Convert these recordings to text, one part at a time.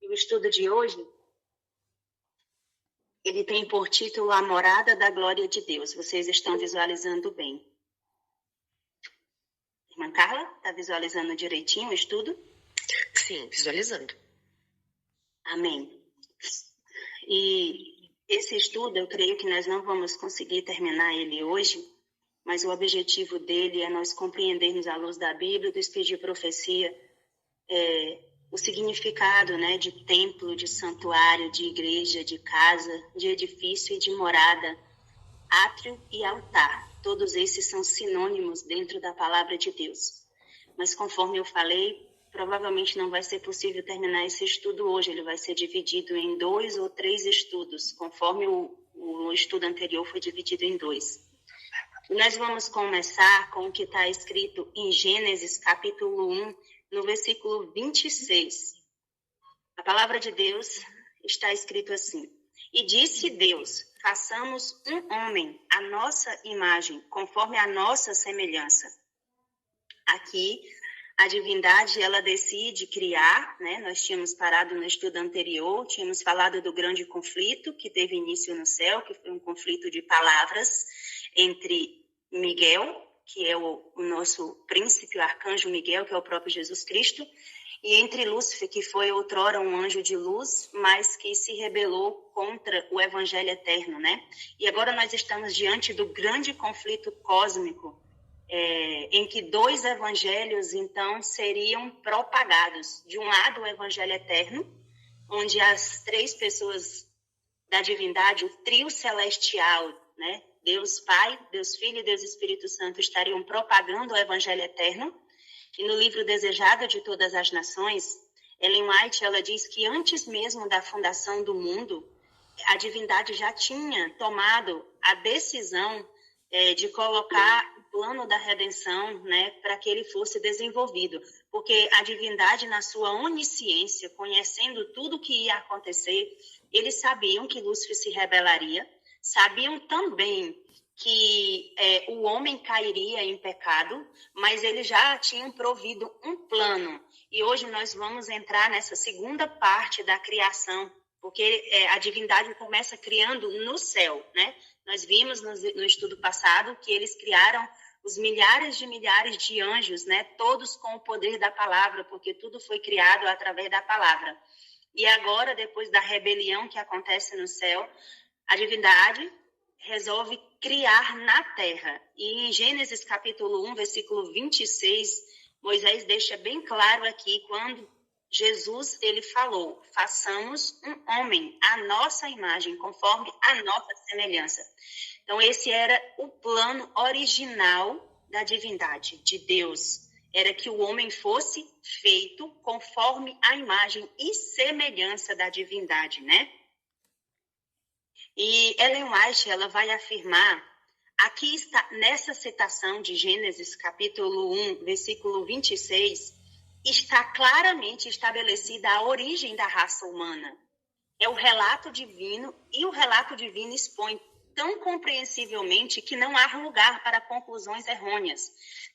o estudo de hoje, ele tem por título A Morada da Glória de Deus. Vocês estão visualizando bem. Irmã Carla, está visualizando direitinho o estudo? Sim, visualizando. Amém. E esse estudo, eu creio que nós não vamos conseguir terminar ele hoje, mas o objetivo dele é nós compreendermos à luz da Bíblia, do Espírito de Profecia, o significado, né, de templo, de santuário, de igreja, de casa, de edifício e de morada, átrio e altar. Todos esses são sinônimos dentro da palavra de Deus. Mas conforme eu falei, provavelmente não vai ser possível terminar esse estudo hoje. Ele vai ser dividido em 2 ou 3 estudos, conforme o estudo anterior foi dividido em 2. Nós vamos começar com o que está escrito em Gênesis, capítulo 1, no versículo 26. A palavra de Deus está escrito assim: E disse Deus, façamos um homem à nossa imagem, conforme a nossa semelhança. Aqui, a divindade, ela decide criar, né? Nós tínhamos parado no estudo anterior, tínhamos falado do grande conflito que teve início no céu, que foi um conflito de palavras entre Miguel, que é o nosso príncipe, o arcanjo Miguel, que é o próprio Jesus Cristo, e entre Lúcifer, que foi outrora um anjo de luz, mas que se rebelou contra o evangelho eterno, né? E agora nós estamos diante do grande conflito cósmico, em que 2 evangelhos, então, seriam propagados. De um lado, o evangelho eterno, onde as 3 pessoas da divindade, o trio celestial, né? Deus Pai, Deus Filho e Deus Espírito Santo estariam propagando o evangelho eterno. E no livro Desejado de Todas as Nações, Ellen White, ela diz que antes mesmo da fundação do mundo, a divindade já tinha tomado a decisão de colocar o plano da redenção, né, para que ele fosse desenvolvido. Porque a divindade, na sua onisciência, conhecendo tudo o que ia acontecer, eles sabiam que Lúcifer se rebelaria, sabiam também que o homem cairia em pecado, mas eles já tinham provido um plano. E hoje nós vamos entrar nessa segunda parte da criação, porque a divindade começa criando no céu, né? Nós vimos no estudo passado que eles criaram os milhares de anjos, né? Todos com o poder da palavra, porque tudo foi criado através da palavra. E agora, depois da rebelião que acontece no céu, a divindade resolve criar na terra. E em Gênesis capítulo 1, versículo 26, Moisés deixa bem claro aqui, quando Jesus, ele falou, façamos um homem à nossa imagem, conforme a nossa semelhança. Então, esse era o plano original da divindade, de Deus. Era que o homem fosse feito conforme a imagem e semelhança da divindade, né? E Ellen White, ela vai afirmar, aqui está, nessa citação de Gênesis, capítulo 1, versículo 26, está claramente estabelecida a origem da raça humana. É o relato divino, e o relato divino expõe tão compreensivelmente que não há lugar para conclusões errôneas.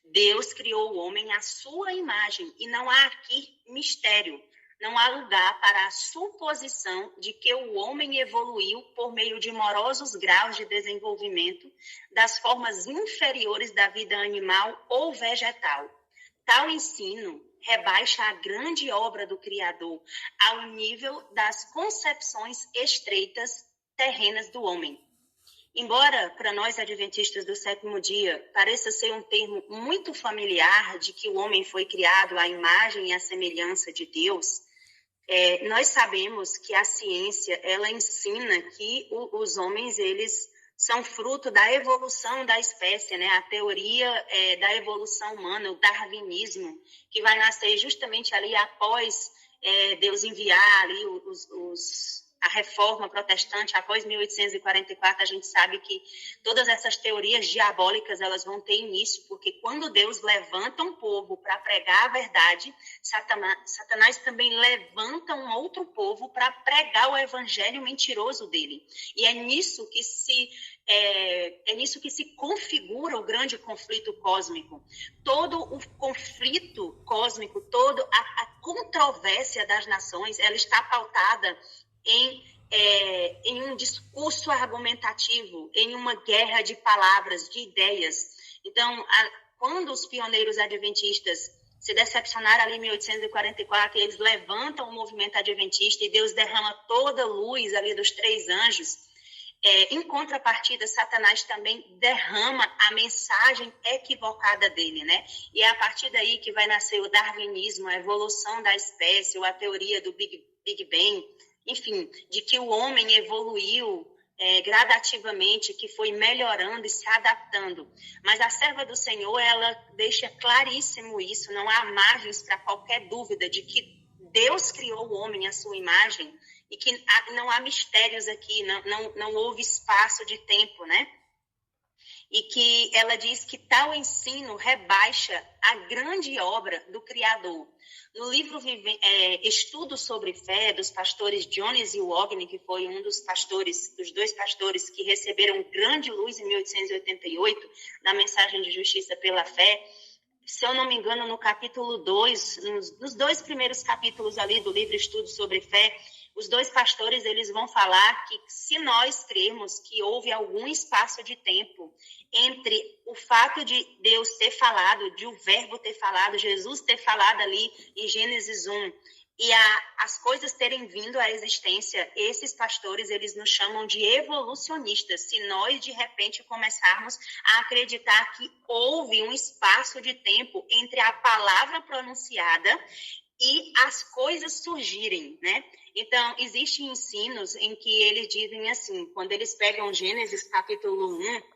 Deus criou o homem à sua imagem, e não há aqui mistério. Não há lugar para a suposição de que o homem evoluiu por meio de morosos graus de desenvolvimento das formas inferiores da vida animal ou vegetal. Tal ensino rebaixa a grande obra do Criador ao nível das concepções estreitas terrenas do homem. Embora, para nós adventistas do 7º dia, pareça ser um termo muito familiar de que o homem foi criado à imagem e à semelhança de Deus, nós sabemos que a ciência, ela ensina que os homens, eles são fruto da evolução da espécie, né? A teoria da evolução humana, o darwinismo, que vai nascer justamente ali após Deus enviar ali a reforma protestante, após 1844, a gente sabe que todas essas teorias diabólicas, elas vão ter início, porque quando Deus levanta um povo para pregar a verdade, Satanás também levanta um outro povo para pregar o evangelho mentiroso dele. E é nisso que se configura o grande conflito cósmico. Todo o conflito cósmico, toda a controvérsia das nações, ela está pautada em um discurso argumentativo, em uma guerra de palavras, de ideias. Então, quando os pioneiros adventistas se decepcionaram ali em 1844, e eles levantam o movimento adventista e Deus derrama toda a luz ali dos 3 anjos, em contrapartida, Satanás também derrama a mensagem equivocada dele, né? E é a partir daí que vai nascer o darwinismo, a evolução da espécie, ou a teoria do Big Bang, enfim, de que o homem evoluiu gradativamente, que foi melhorando e se adaptando. Mas a serva do Senhor, ela deixa claríssimo isso, não há margens para qualquer dúvida de que Deus criou o homem à sua imagem e que não há mistérios aqui, não houve espaço de tempo, né? E que ela diz que tal ensino rebaixa a grande obra do Criador. No livro Estudo sobre Fé, dos pastores Jones e Wagner, que foi um dos dois pastores que receberam grande luz em 1888, na mensagem de justiça pela fé, se eu não me engano, no capítulo 2, nos 2 primeiros capítulos ali do livro Estudo sobre Fé, os 2 pastores, eles vão falar que se nós crermos que houve algum espaço de tempo entre o fato de Deus ter falado, de o verbo ter falado, Jesus ter falado ali em Gênesis 1, e as coisas terem vindo à existência, esses pastores, eles nos chamam de evolucionistas, se nós, de repente, começarmos a acreditar que houve um espaço de tempo entre a palavra pronunciada e as coisas surgirem, né? Então, existem ensinos em que eles dizem assim, quando eles pegam Gênesis capítulo 1,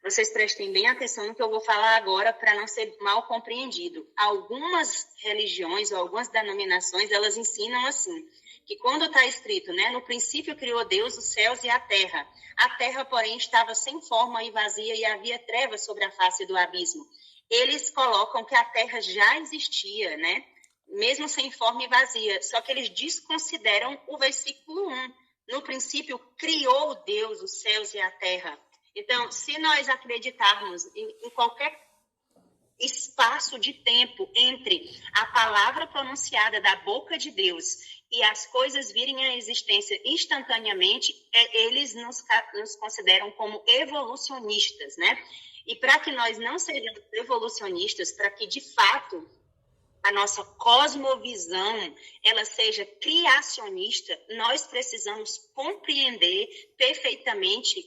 vocês prestem bem atenção no que eu vou falar agora para não ser mal compreendido. Algumas religiões ou algumas denominações, elas ensinam assim, que quando está escrito, né, no princípio criou Deus os céus e a terra, porém, estava sem forma e vazia e havia trevas sobre a face do abismo. Eles colocam que a terra já existia, né, mesmo sem forma e vazia, só que eles desconsideram o versículo 1. No princípio, criou Deus os céus e a terra. Então, se nós acreditarmos em qualquer espaço de tempo entre a palavra pronunciada da boca de Deus e as coisas virem à existência instantaneamente, eles nos consideram como evolucionistas, né? E para que nós não sejamos evolucionistas, para que, de fato, a nossa cosmovisão ela seja criacionista, nós precisamos compreender perfeitamente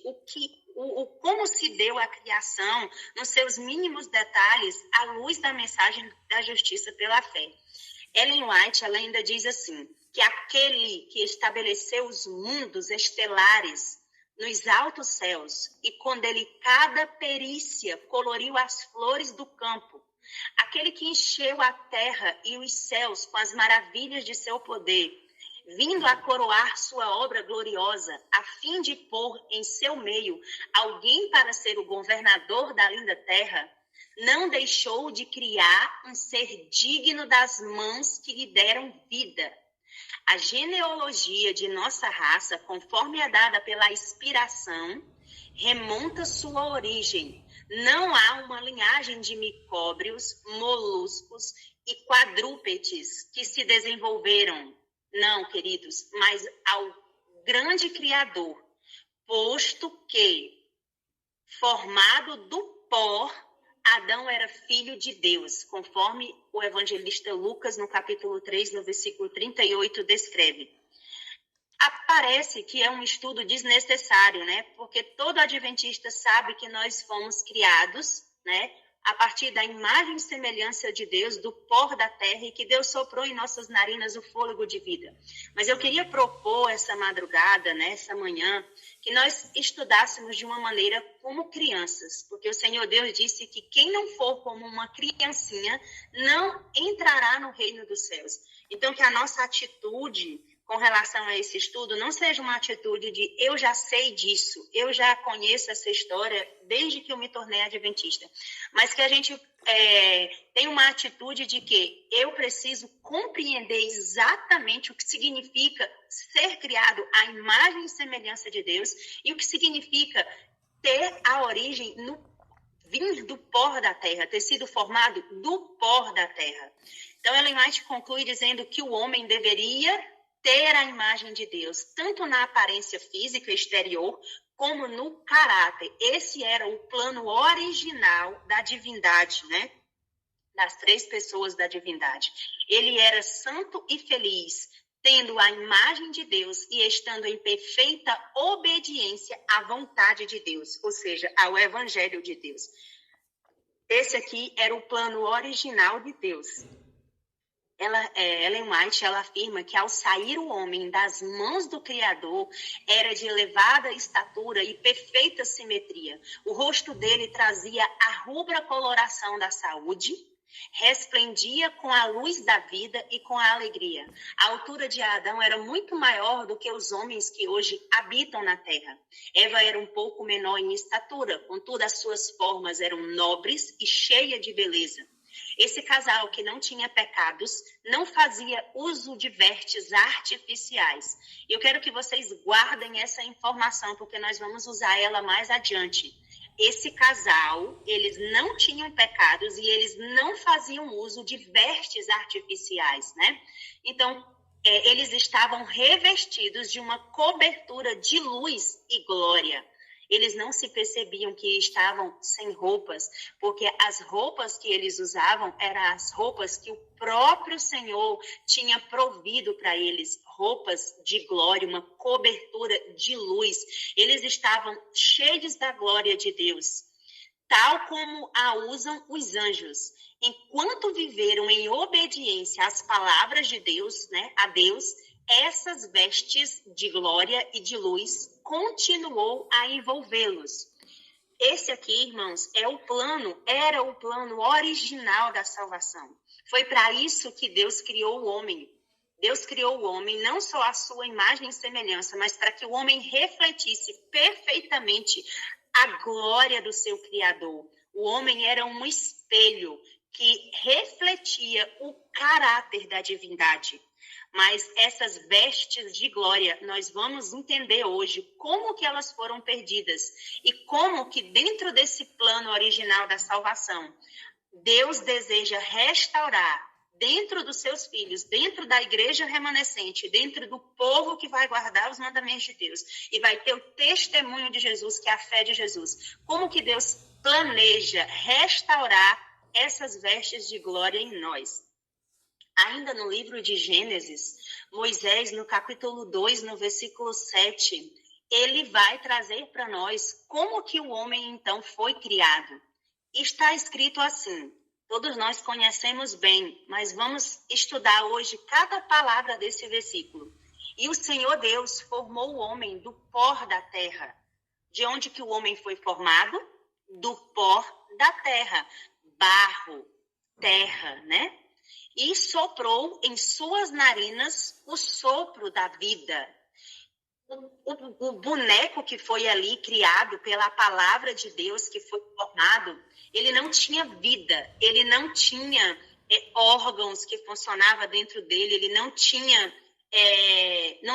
como se deu a criação, nos seus mínimos detalhes, à luz da mensagem da justiça pela fé. Ellen White ela ainda diz assim, que aquele que estabeleceu os mundos estelares nos altos céus e com delicada perícia coloriu as flores do campo, aquele que encheu a terra e os céus com as maravilhas de seu poder, vindo a coroar sua obra gloriosa, a fim de pôr em seu meio alguém para ser o governador da linda terra, não deixou de criar um ser digno das mãos que lhe deram vida. A genealogia de nossa raça, conforme é dada pela inspiração, remonta sua origem. Não há uma linhagem de micóbrios, moluscos e quadrúpedes que se desenvolveram. Não, queridos, mas ao grande Criador, posto que, formado do pó, Adão era filho de Deus, conforme o evangelista Lucas, no capítulo 3, no versículo 38, descreve. Parece que é um estudo desnecessário, né? Porque todo adventista sabe que nós fomos criados, né? A partir da imagem e semelhança de Deus, do pó da terra, e que Deus soprou em nossas narinas o fôlego de vida. Mas eu queria propor essa madrugada, né, essa manhã, que nós estudássemos de uma maneira como crianças, porque o Senhor Deus disse que quem não for como uma criancinha não entrará no reino dos céus. Então, que a nossa atitude com relação a esse estudo não seja uma atitude de eu já sei disso, eu já conheço essa história desde que eu me tornei adventista, mas que a gente tenha uma atitude de que eu preciso compreender exatamente o que significa ser criado à imagem e semelhança de Deus e o que significa ter a origem vir do pó da terra, ter sido formado do pó da terra. Então, Ellen White conclui dizendo que o homem deveria ter a imagem de Deus, tanto na aparência física exterior, como no caráter. Esse era o plano original da divindade, né? Das 3 pessoas da divindade. Ele era santo e feliz, tendo a imagem de Deus e estando em perfeita obediência à vontade de Deus, ou seja, ao evangelho de Deus. Esse aqui era o plano original de Deus. Ellen White, ela afirma que ao sair o homem das mãos do Criador, era de elevada estatura e perfeita simetria. O rosto dele trazia a rubra coloração da saúde, resplendia com a luz da vida e com a alegria. A altura de Adão era muito maior do que os homens que hoje habitam na terra. Eva era um pouco menor em estatura, contudo as suas formas eram nobres e cheias de beleza. Esse casal que não tinha pecados não fazia uso de vestes artificiais. Eu quero que vocês guardem essa informação, porque nós vamos usar ela mais adiante. Esse casal, eles não tinham pecados e eles não faziam uso de vestes artificiais, né? Então, eles estavam revestidos de uma cobertura de luz e glória. Eles não se percebiam que estavam sem roupas, porque as roupas que eles usavam eram as roupas que o próprio Senhor tinha provido para eles, roupas de glória, uma cobertura de luz. Eles estavam cheios da glória de Deus, tal como a usam os anjos. Enquanto viveram em obediência às palavras de Deus, né, a Deus, essas vestes de glória e de luz continuou a envolvê-los. Esse aqui, irmãos, era o plano original da salvação. Foi para isso que Deus criou o homem. Deus criou o homem não só à sua imagem e semelhança, mas para que o homem refletisse perfeitamente a glória do seu Criador. O homem era um espelho que refletia o caráter da divindade. Mas essas vestes de glória, nós vamos entender hoje como que elas foram perdidas e como que dentro desse plano original da salvação, Deus deseja restaurar dentro dos seus filhos, dentro da igreja remanescente, dentro do povo que vai guardar os mandamentos de Deus e vai ter o testemunho de Jesus, que é a fé de Jesus. Como que Deus planeja restaurar essas vestes de glória em nós? Ainda no livro de Gênesis, Moisés, no capítulo 2, no versículo 7, ele vai trazer para nós como que o homem, então, foi criado. Está escrito assim, todos nós conhecemos bem, mas vamos estudar hoje cada palavra desse versículo. E o Senhor Deus formou o homem do pó da terra. De onde que o homem foi formado? Do pó da terra. Barro, terra, né? E soprou em suas narinas o sopro da vida. O boneco que foi ali criado pela palavra de Deus, que foi formado, ele não tinha vida, ele não tinha órgãos que funcionavam dentro dele, ele não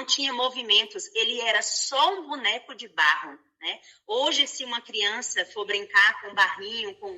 tinha movimentos, ele era só um boneco de barro. Né? Hoje, se uma criança for brincar com barrinho, com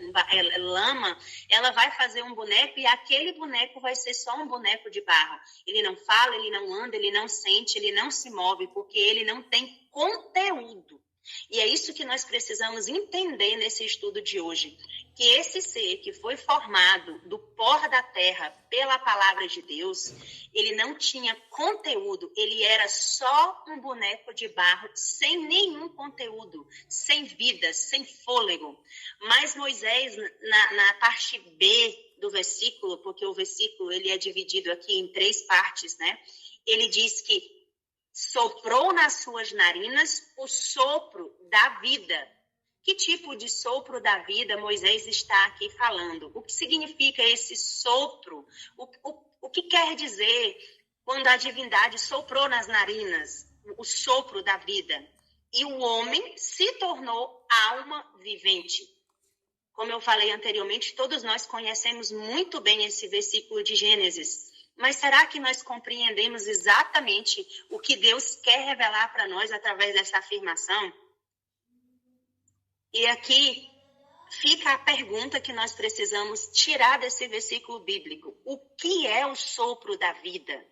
lama, ela vai fazer um boneco e aquele boneco vai ser só um boneco de barro. Ele não fala, ele não anda, ele não sente, ele não se move, porque ele não tem conteúdo. E é isso que nós precisamos entender nesse estudo de hoje, que esse ser que foi formado do pó da terra pela palavra de Deus, ele não tinha conteúdo, ele era só um boneco de barro, sem nenhum conteúdo, sem vida, sem fôlego. Mas Moisés, na parte B do versículo, porque o versículo ele é dividido aqui em 3 partes, né? Ele diz que soprou nas suas narinas o sopro da vida. Que tipo de sopro da vida Moisés está aqui falando? O que significa esse sopro? O que quer dizer quando a divindade soprou nas narinas o sopro da vida, e o homem se tornou alma vivente. Como eu falei anteriormente, todos nós conhecemos muito bem esse versículo de Gênesis, mas será que nós compreendemos exatamente o que Deus quer revelar para nós através dessa afirmação? E aqui fica a pergunta que nós precisamos tirar desse versículo bíblico. O que é o sopro da vida?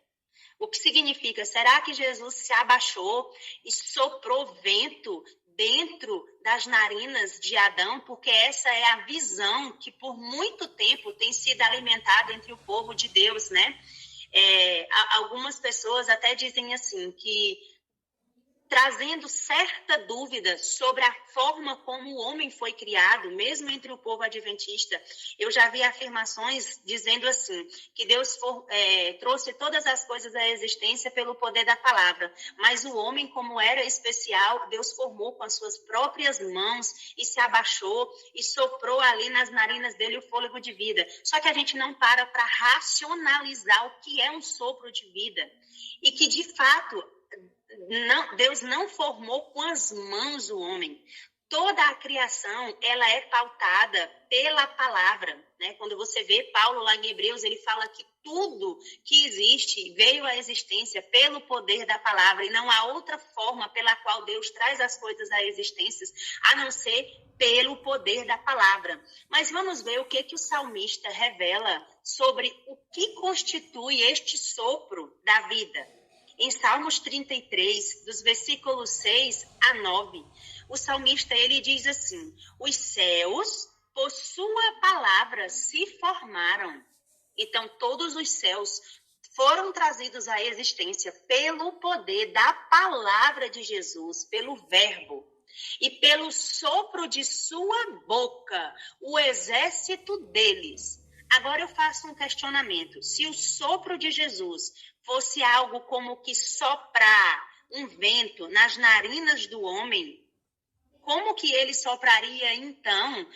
O que significa? Será que Jesus se abaixou e soprou vento dentro das narinas de Adão? Porque essa é a visão que por muito tempo tem sido alimentada entre o povo de Deus, né? Algumas pessoas até dizem assim, que trazendo certa dúvida sobre a forma como o homem foi criado, mesmo entre o povo adventista. Eu já vi afirmações dizendo assim, que Deus trouxe todas as coisas à existência pelo poder da palavra, mas o homem, como era especial, Deus formou com as suas próprias mãos e se abaixou e soprou ali nas narinas dele o fôlego de vida. Só que a gente não para racionalizar o que é um sopro de vida e que, de fato, Deus não formou com as mãos o homem. Toda a criação, ela é pautada pela palavra, né? Quando você vê Paulo lá em Hebreus, ele fala que tudo que existe veio à existência pelo poder da palavra, e não há outra forma pela qual Deus traz as coisas à existência, a não ser pelo poder da palavra. Mas vamos ver o que o salmista revela sobre o que constitui este sopro da vida. Em Salmos 33, dos versículos 6 a 9, o salmista ele diz assim: os céus, por sua palavra, se formaram. Então, todos os céus foram trazidos à existência pelo poder da palavra de Jesus, pelo verbo. E pelo sopro de sua boca, o exército deles. Agora eu faço um questionamento. Se o sopro de Jesus fosse algo como que soprar um vento nas narinas do homem, como que ele sopraria então,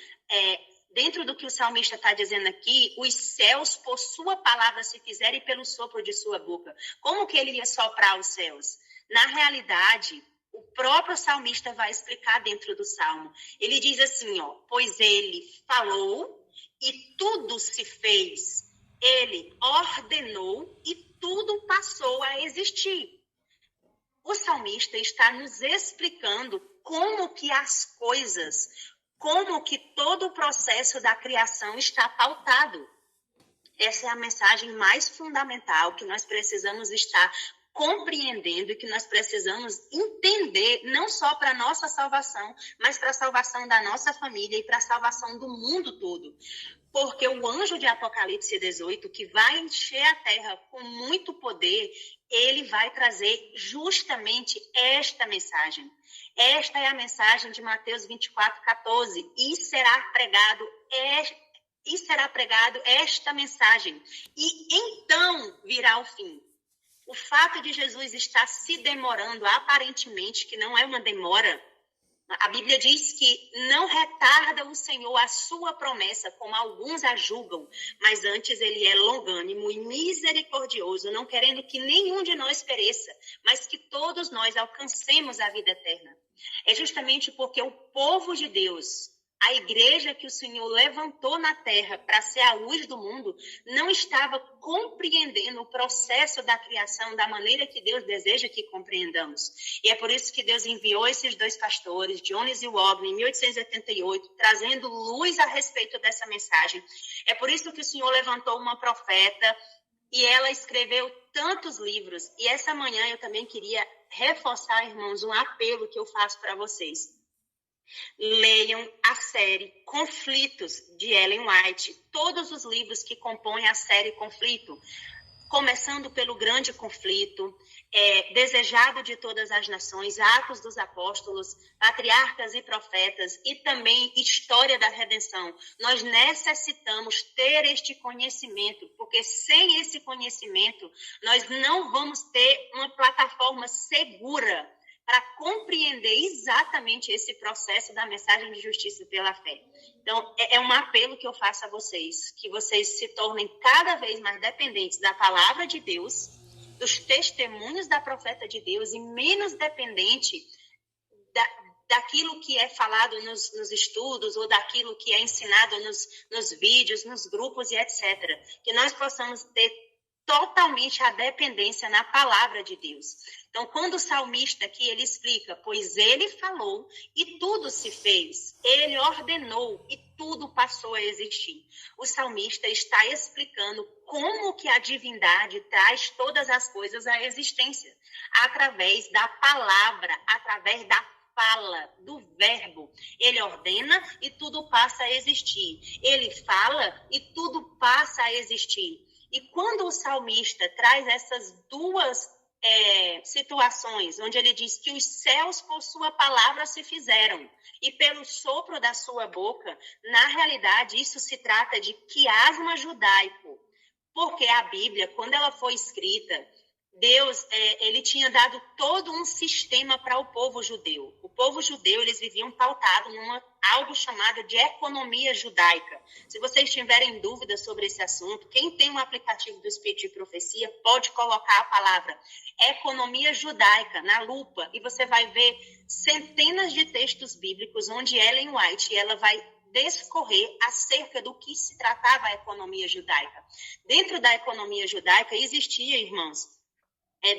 dentro do que o salmista está dizendo aqui, os céus por sua palavra se fizerem pelo sopro de sua boca? Como que ele ia soprar os céus? Na realidade, o próprio salmista vai explicar dentro do salmo. Ele diz assim, pois ele falou e tudo se fez. Ele ordenou e tudo passou a existir. O salmista está nos explicando como que as coisas, como que todo o processo da criação está pautado. Essa é a mensagem mais fundamental que nós precisamos estar compreendendo e que nós precisamos entender, não só para a nossa salvação, mas para a salvação da nossa família e para a salvação do mundo todo. Porque o anjo de Apocalipse 18, que vai encher a terra com muito poder, ele vai trazer justamente esta mensagem. Esta é a mensagem de Mateus 24, 14. E será pregado esta mensagem. E então virá o fim. O fato de Jesus estar se demorando, aparentemente, que não é uma demora, a Bíblia diz que não retarda o Senhor a sua promessa, como alguns a julgam, mas antes ele é longânimo e misericordioso, não querendo que nenhum de nós pereça, mas que todos nós alcancemos a vida eterna. É justamente porque o povo de Deus, a igreja que o Senhor levantou na terra para ser a luz do mundo, não estava compreendendo o processo da criação da maneira que Deus deseja que compreendamos. E é por isso que Deus enviou esses dois pastores, Jones e Wogner, em 1888, trazendo luz a respeito dessa mensagem. É por isso que o Senhor levantou uma profeta e ela escreveu tantos livros. E essa manhã eu também queria reforçar, irmãos, um apelo que eu faço para vocês. Leiam a série Conflitos, de Ellen White, todos os livros que compõem a série Conflito, começando pelo Grande Conflito, Desejado de Todas as Nações, Atos dos Apóstolos, Patriarcas e Profetas e também História da Redenção. Nós necessitamos ter este conhecimento, porque sem esse conhecimento nós não vamos ter uma plataforma segura para compreender exatamente esse processo da mensagem de justiça pela fé. Então, é um apelo que eu faço a vocês, que vocês se tornem cada vez mais dependentes da palavra de Deus dos testemunhos da profeta de Deus e menos dependente daquilo que é falado nos estudos ou daquilo que é ensinado nos vídeos, nos grupos e etc. Que nós possamos ter totalmente a dependência na palavra de Deus. Então, quando o salmista aqui, ele explica, pois ele falou e tudo se fez, ele ordenou e tudo passou a existir. O salmista está explicando como que a divindade traz todas as coisas à existência, através da palavra, através da fala, do verbo. Ele ordena e tudo passa a existir. Ele fala e tudo passa a existir. E quando o salmista traz essas duas situações, onde ele diz que os céus por sua palavra se fizeram e pelo sopro da sua boca, na realidade isso se trata de quiasma judaico, porque a Bíblia, quando ela foi escrita, Deus, ele tinha dado todo um sistema para o povo judeu. O povo judeu, eles viviam pautado numa algo chamado de economia judaica. Se vocês tiverem dúvidas sobre esse assunto, quem tem um aplicativo do Espírito de Profecia pode colocar a palavra economia judaica na lupa e você vai ver centenas de textos bíblicos onde Ellen White ela vai discorrer acerca do que se tratava a economia judaica. Dentro da economia judaica existia, irmãos,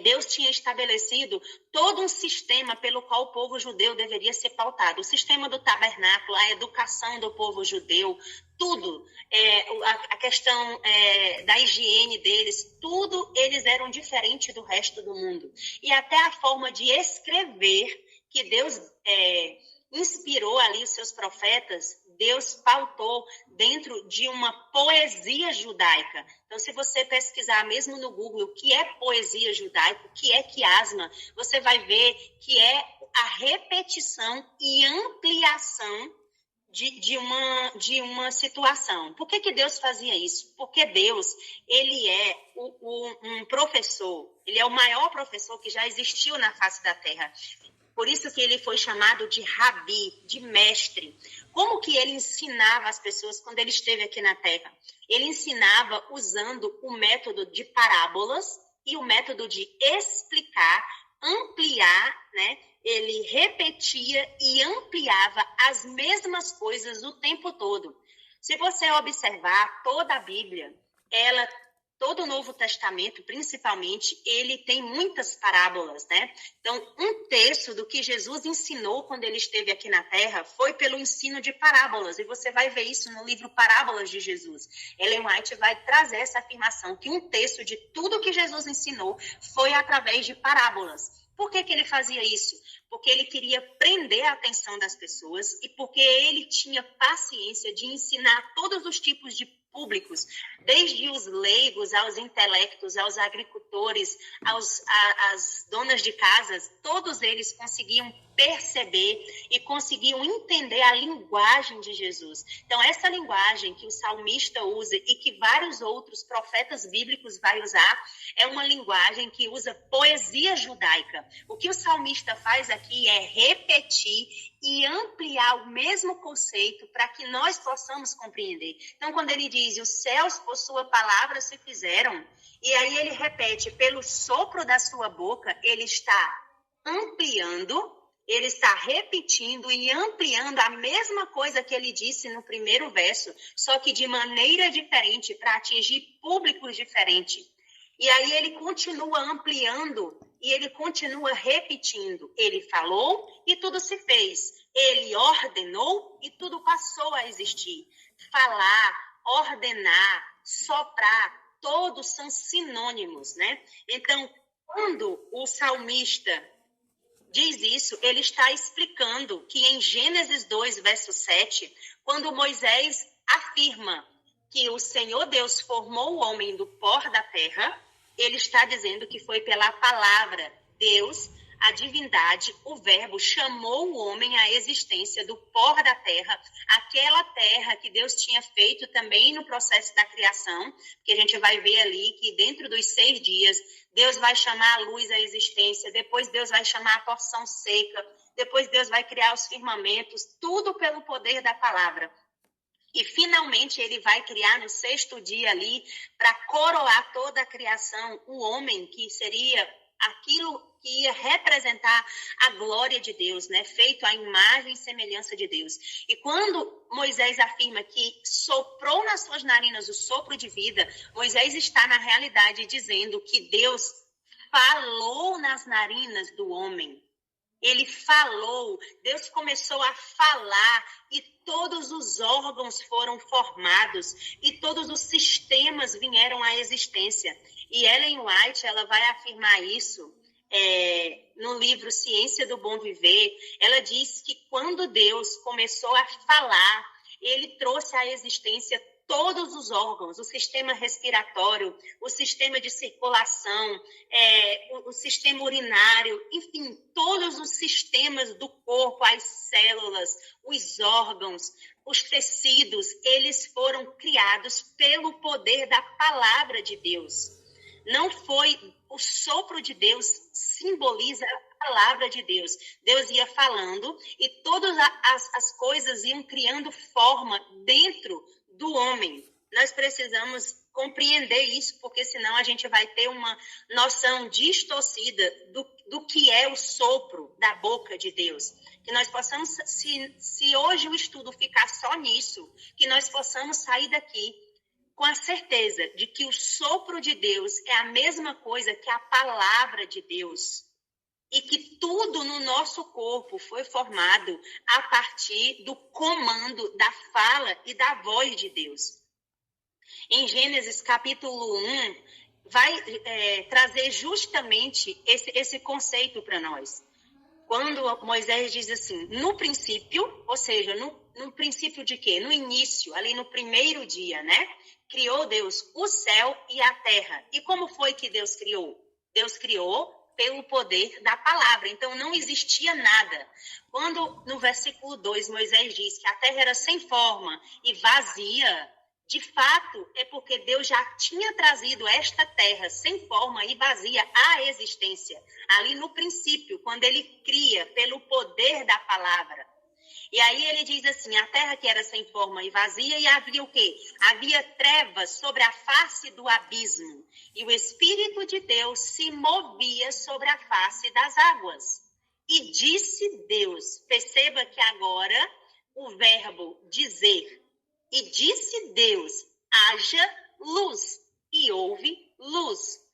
Deus tinha estabelecido todo um sistema pelo qual o povo judeu deveria ser pautado. O sistema do tabernáculo, a educação do povo judeu, tudo, a questão da higiene deles, tudo eles eram diferentes do resto do mundo. E até a forma de escrever que Deus inspirou ali os seus profetas, Deus pautou dentro de uma poesia judaica. Então, se você pesquisar mesmo no Google o que é poesia judaica, o que é quiasma, você vai ver que é a repetição e ampliação de uma situação. Por que Deus fazia isso? Porque Deus, ele é um professor, ele é o maior professor que já existiu na face da terra. Por isso que ele foi chamado de rabi, de mestre. Como que ele ensinava as pessoas quando ele esteve aqui na Terra? Ele ensinava usando o método de parábolas e o método de explicar, ampliar, né? Ele repetia e ampliava as mesmas coisas o tempo todo. Se você observar toda a Bíblia, todo o Novo Testamento, principalmente, ele tem muitas parábolas, né? Então, um terço do que Jesus ensinou quando ele esteve aqui na Terra foi pelo ensino de parábolas. E você vai ver isso no livro Parábolas de Jesus. Ellen White vai trazer essa afirmação, que um terço de tudo que Jesus ensinou foi através de parábolas. Por que ele fazia isso? Porque ele queria prender a atenção das pessoas e porque ele tinha paciência de ensinar todos os tipos de públicos, desde os leigos aos intelectos, aos agricultores, às donas de casas, todos eles conseguiam perceber e conseguiam entender a linguagem de Jesus. Então, essa linguagem que o salmista usa e que vários outros profetas bíblicos vai usar, é uma linguagem que usa poesia judaica. O que o salmista faz aqui é repetir e ampliar o mesmo conceito para que nós possamos compreender. Então, quando ele diz, os céus por sua palavra se fizeram, e aí ele repete, pelo sopro da sua boca, ele está ampliando, ele está repetindo e ampliando a mesma coisa que ele disse no primeiro verso, só que de maneira diferente, para atingir públicos diferentes. E aí ele continua ampliando e ele continua repetindo. Ele falou e tudo se fez. Ele ordenou e tudo passou a existir. Falar, ordenar, soprar, todos são sinônimos, né? Então, quando o salmista diz isso, ele está explicando que em Gênesis 2, verso 7, quando Moisés afirma que o Senhor Deus formou o homem do pó da terra, ele está dizendo que foi pela palavra. Deus, a divindade, o verbo, chamou o homem à existência do pó da terra, aquela terra que Deus tinha feito também no processo da criação, que a gente vai ver ali que dentro dos 6 dias, Deus vai chamar a luz à existência, depois Deus vai chamar a porção seca, depois Deus vai criar os firmamentos, tudo pelo poder da palavra. E finalmente ele vai criar no 6º dia ali, para coroar toda a criação, o homem, que seria aquilo que ia representar a glória de Deus, né? Feito à imagem e semelhança de Deus. E quando Moisés afirma que soprou nas suas narinas o sopro de vida, Moisés está na realidade dizendo que Deus falou nas narinas do homem. Ele falou, Deus começou a falar e todos os órgãos foram formados e todos os sistemas vieram à existência. E Ellen White, ela vai afirmar isso no livro Ciência do Bom Viver. Ela diz que quando Deus começou a falar, ele trouxe à existência todos os órgãos, o sistema respiratório, o sistema de circulação, o sistema urinário, enfim, todos os sistemas do corpo, as células, os órgãos, os tecidos, eles foram criados pelo poder da palavra de Deus. Não foi o sopro de Deus, simboliza a palavra de Deus. Deus ia falando e todas as coisas iam criando forma dentro do homem. Nós precisamos compreender isso, porque senão a gente vai ter uma noção distorcida do que é o sopro da boca de Deus. Que nós possamos, se hoje o estudo ficar só nisso, que nós possamos sair daqui com a certeza de que o sopro de Deus é a mesma coisa que a palavra de Deus. E que tudo no nosso corpo foi formado a partir do comando da fala e da voz de Deus. Em Gênesis capítulo 1, vai trazer justamente esse conceito para nós. Quando Moisés diz assim, no princípio, ou seja, no princípio de quê? No início, ali no primeiro dia, né? Criou Deus o céu e a terra. E como foi que Deus criou? Deus criou pelo poder da palavra. Então, não existia nada. Quando, no versículo 2, Moisés diz que a terra era sem forma e vazia, de fato, é porque Deus já tinha trazido esta terra sem forma e vazia à existência. Ali no princípio, quando ele cria pelo poder da palavra. E aí ele diz assim, a terra que era sem forma e vazia, e havia o quê? Havia trevas sobre a face do abismo, e o Espírito de Deus se movia sobre a face das águas. E disse Deus, perceba que agora o verbo dizer, e disse Deus, haja luz, e houve luz.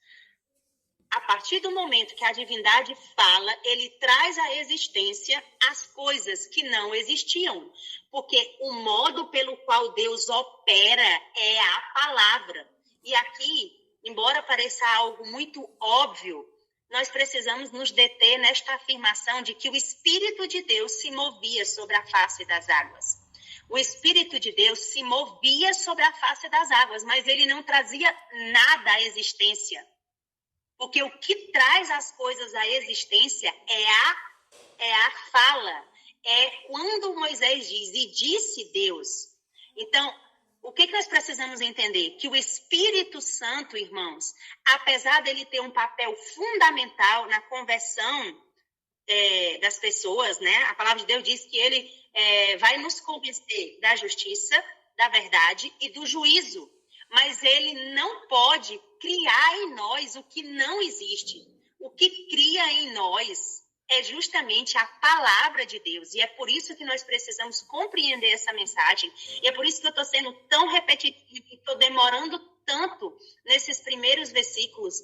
A partir do momento que a divindade fala, ele traz à existência as coisas que não existiam. Porque o modo pelo qual Deus opera é a palavra. E aqui, embora pareça algo muito óbvio, nós precisamos nos deter nesta afirmação de que o Espírito de Deus se movia sobre a face das águas. O Espírito de Deus se movia sobre a face das águas, mas ele não trazia nada à existência. Porque o que traz as coisas à existência é a fala. É quando Moisés diz, e disse Deus. Então, o que nós precisamos entender? Que o Espírito Santo, irmãos, apesar dele ter um papel fundamental na conversão das pessoas, né? A palavra de Deus diz que ele vai nos convencer da justiça, da verdade e do juízo. Mas ele não pode criar em nós o que não existe. O que cria em nós é justamente a palavra de Deus. E é por isso que nós precisamos compreender essa mensagem. E é por isso que eu estou sendo tão repetitiva e estou demorando tanto nesses primeiros versículos.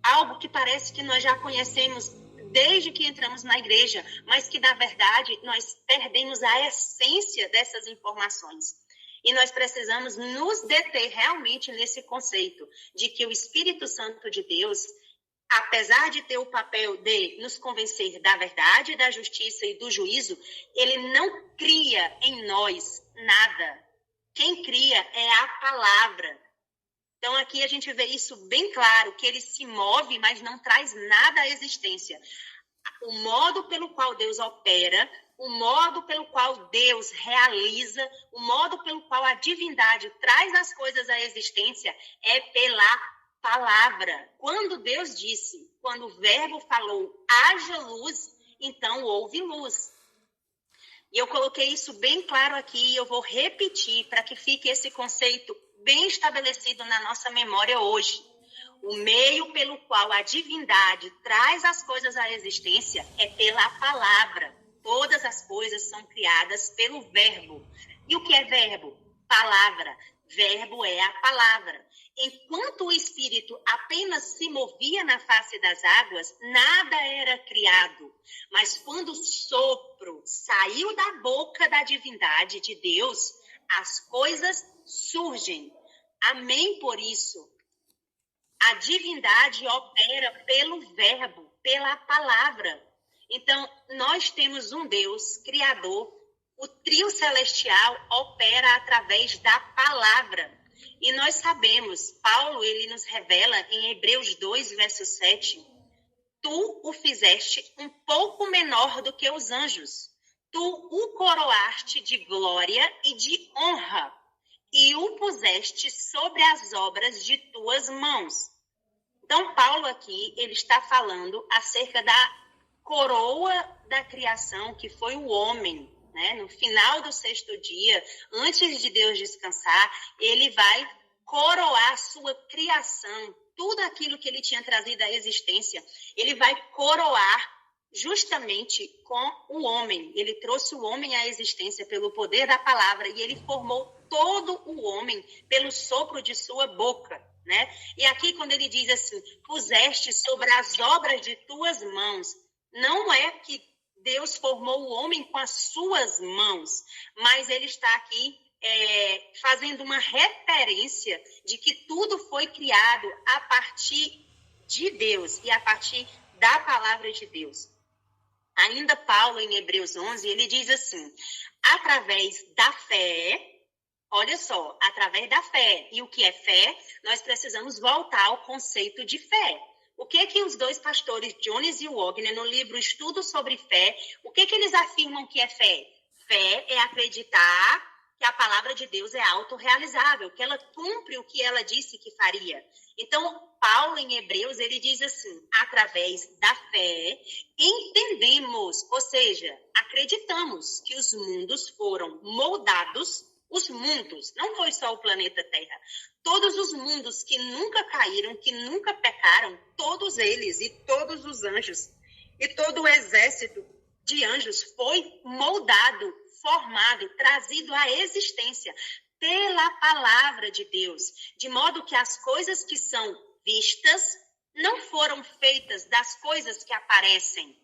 Algo que parece que nós já conhecemos desde que entramos na igreja, mas que, na verdade, nós perdemos a essência dessas informações. E nós precisamos nos deter realmente nesse conceito de que o Espírito Santo de Deus, apesar de ter o papel de nos convencer da verdade, da justiça e do juízo, ele não cria em nós nada. Quem cria é a palavra. Então aqui a gente vê isso bem claro, que ele se move, mas não traz nada à existência. O modo pelo qual Deus opera, o modo pelo qual Deus realiza, o modo pelo qual a divindade traz as coisas à existência é pela palavra. Quando Deus disse, quando o verbo falou, haja luz, então houve luz. E eu coloquei isso bem claro aqui e eu vou repetir para que fique esse conceito bem estabelecido na nossa memória hoje. O meio pelo qual a divindade traz as coisas à existência é pela palavra. Todas as coisas são criadas pelo verbo. E o que é verbo? Palavra. Verbo é a palavra. Enquanto o Espírito apenas se movia na face das águas, nada era criado. Mas quando o sopro saiu da boca da divindade de Deus, as coisas surgem. Amém por isso. A divindade opera pelo verbo, pela palavra. Então, nós temos um Deus criador. O trio celestial opera através da palavra. E nós sabemos, Paulo, ele nos revela em Hebreus 2, verso 7, tu o fizeste um pouco menor do que os anjos. Tu o coroaste de glória e de honra, e o puseste sobre as obras de tuas mãos. Então, Paulo aqui, ele está falando acerca da coroa da criação, que foi o homem, né? No final do sexto dia, antes de Deus descansar, ele vai coroar a sua criação, tudo aquilo que ele tinha trazido à existência, ele vai coroar justamente com o homem. Ele trouxe o homem à existência pelo poder da palavra e ele formou todo o homem pelo sopro de sua boca, né? E aqui quando ele diz assim, puseste sobre as obras de tuas mãos, não é que Deus formou o homem com as suas mãos, mas ele está aqui fazendo uma referência de que tudo foi criado a partir de Deus e a partir da palavra de Deus. Ainda Paulo, em Hebreus 11, ele diz assim, através da fé, olha só, através da fé. E o que é fé? Nós precisamos voltar ao conceito de fé. O que é que os dois pastores, Jones e Wagner, no livro Estudo sobre Fé, o que é que eles afirmam que é fé? Fé é acreditar que a palavra de Deus é autorrealizável, que ela cumpre o que ela disse que faria. Então, Paulo, em Hebreus, ele diz assim, através da fé, entendemos, ou seja, acreditamos que os mundos foram moldados, os mundos, não foi só o planeta Terra, todos os mundos que nunca caíram, que nunca pecaram, todos eles e todos os anjos e todo o exército de anjos foi moldado, formado, trazido à existência pela palavra de Deus, de modo que as coisas que são vistas não foram feitas das coisas que aparecem.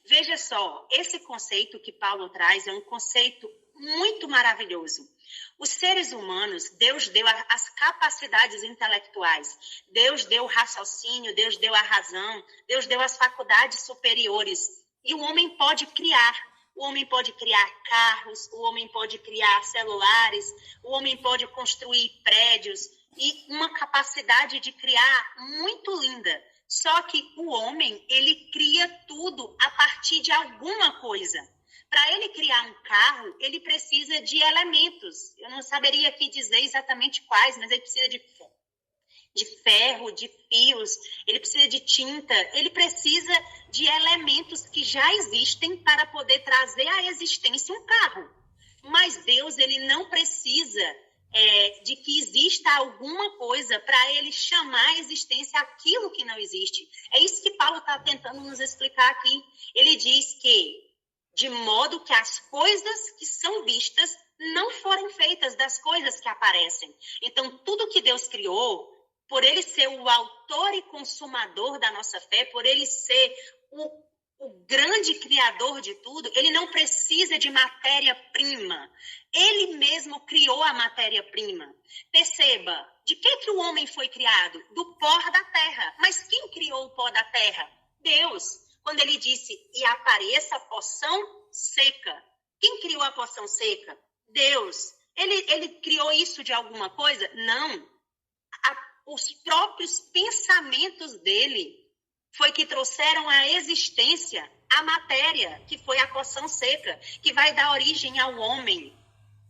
Veja só, esse conceito que Paulo traz é um conceito muito maravilhoso. Os seres humanos, Deus deu as capacidades intelectuais, Deus deu o raciocínio, Deus deu a razão, Deus deu as faculdades superiores. E o homem pode criar. O homem pode criar carros, o homem pode criar celulares, o homem pode construir prédios e uma capacidade de criar muito linda. Só que o homem, ele cria tudo a partir de alguma coisa. Para ele criar um carro, ele precisa de elementos. Eu não saberia aqui dizer exatamente quais, mas ele precisa de ferro, de fios, ele precisa de tinta, ele precisa de elementos que já existem para poder trazer à existência um carro. Mas Deus, ele não precisa de que exista alguma coisa para ele chamar à existência aquilo que não existe. É isso que Paulo está tentando nos explicar aqui. Ele diz que, de modo que as coisas que são vistas não foram feitas das coisas que aparecem. Então, tudo que Deus criou, por ele ser o autor e consumador da nossa fé, por ele ser o grande criador de tudo, ele não precisa de matéria-prima. Ele mesmo criou a matéria-prima. Perceba, de que o homem foi criado? Do pó da terra. Mas quem criou o pó da terra? Deus. Quando ele disse, e apareça a porção seca. Quem criou a porção seca? Deus. Ele criou isso de alguma coisa? Não. Os próprios pensamentos dele foi que trouxeram à existência a matéria, que foi a porção seca, que vai dar origem ao homem.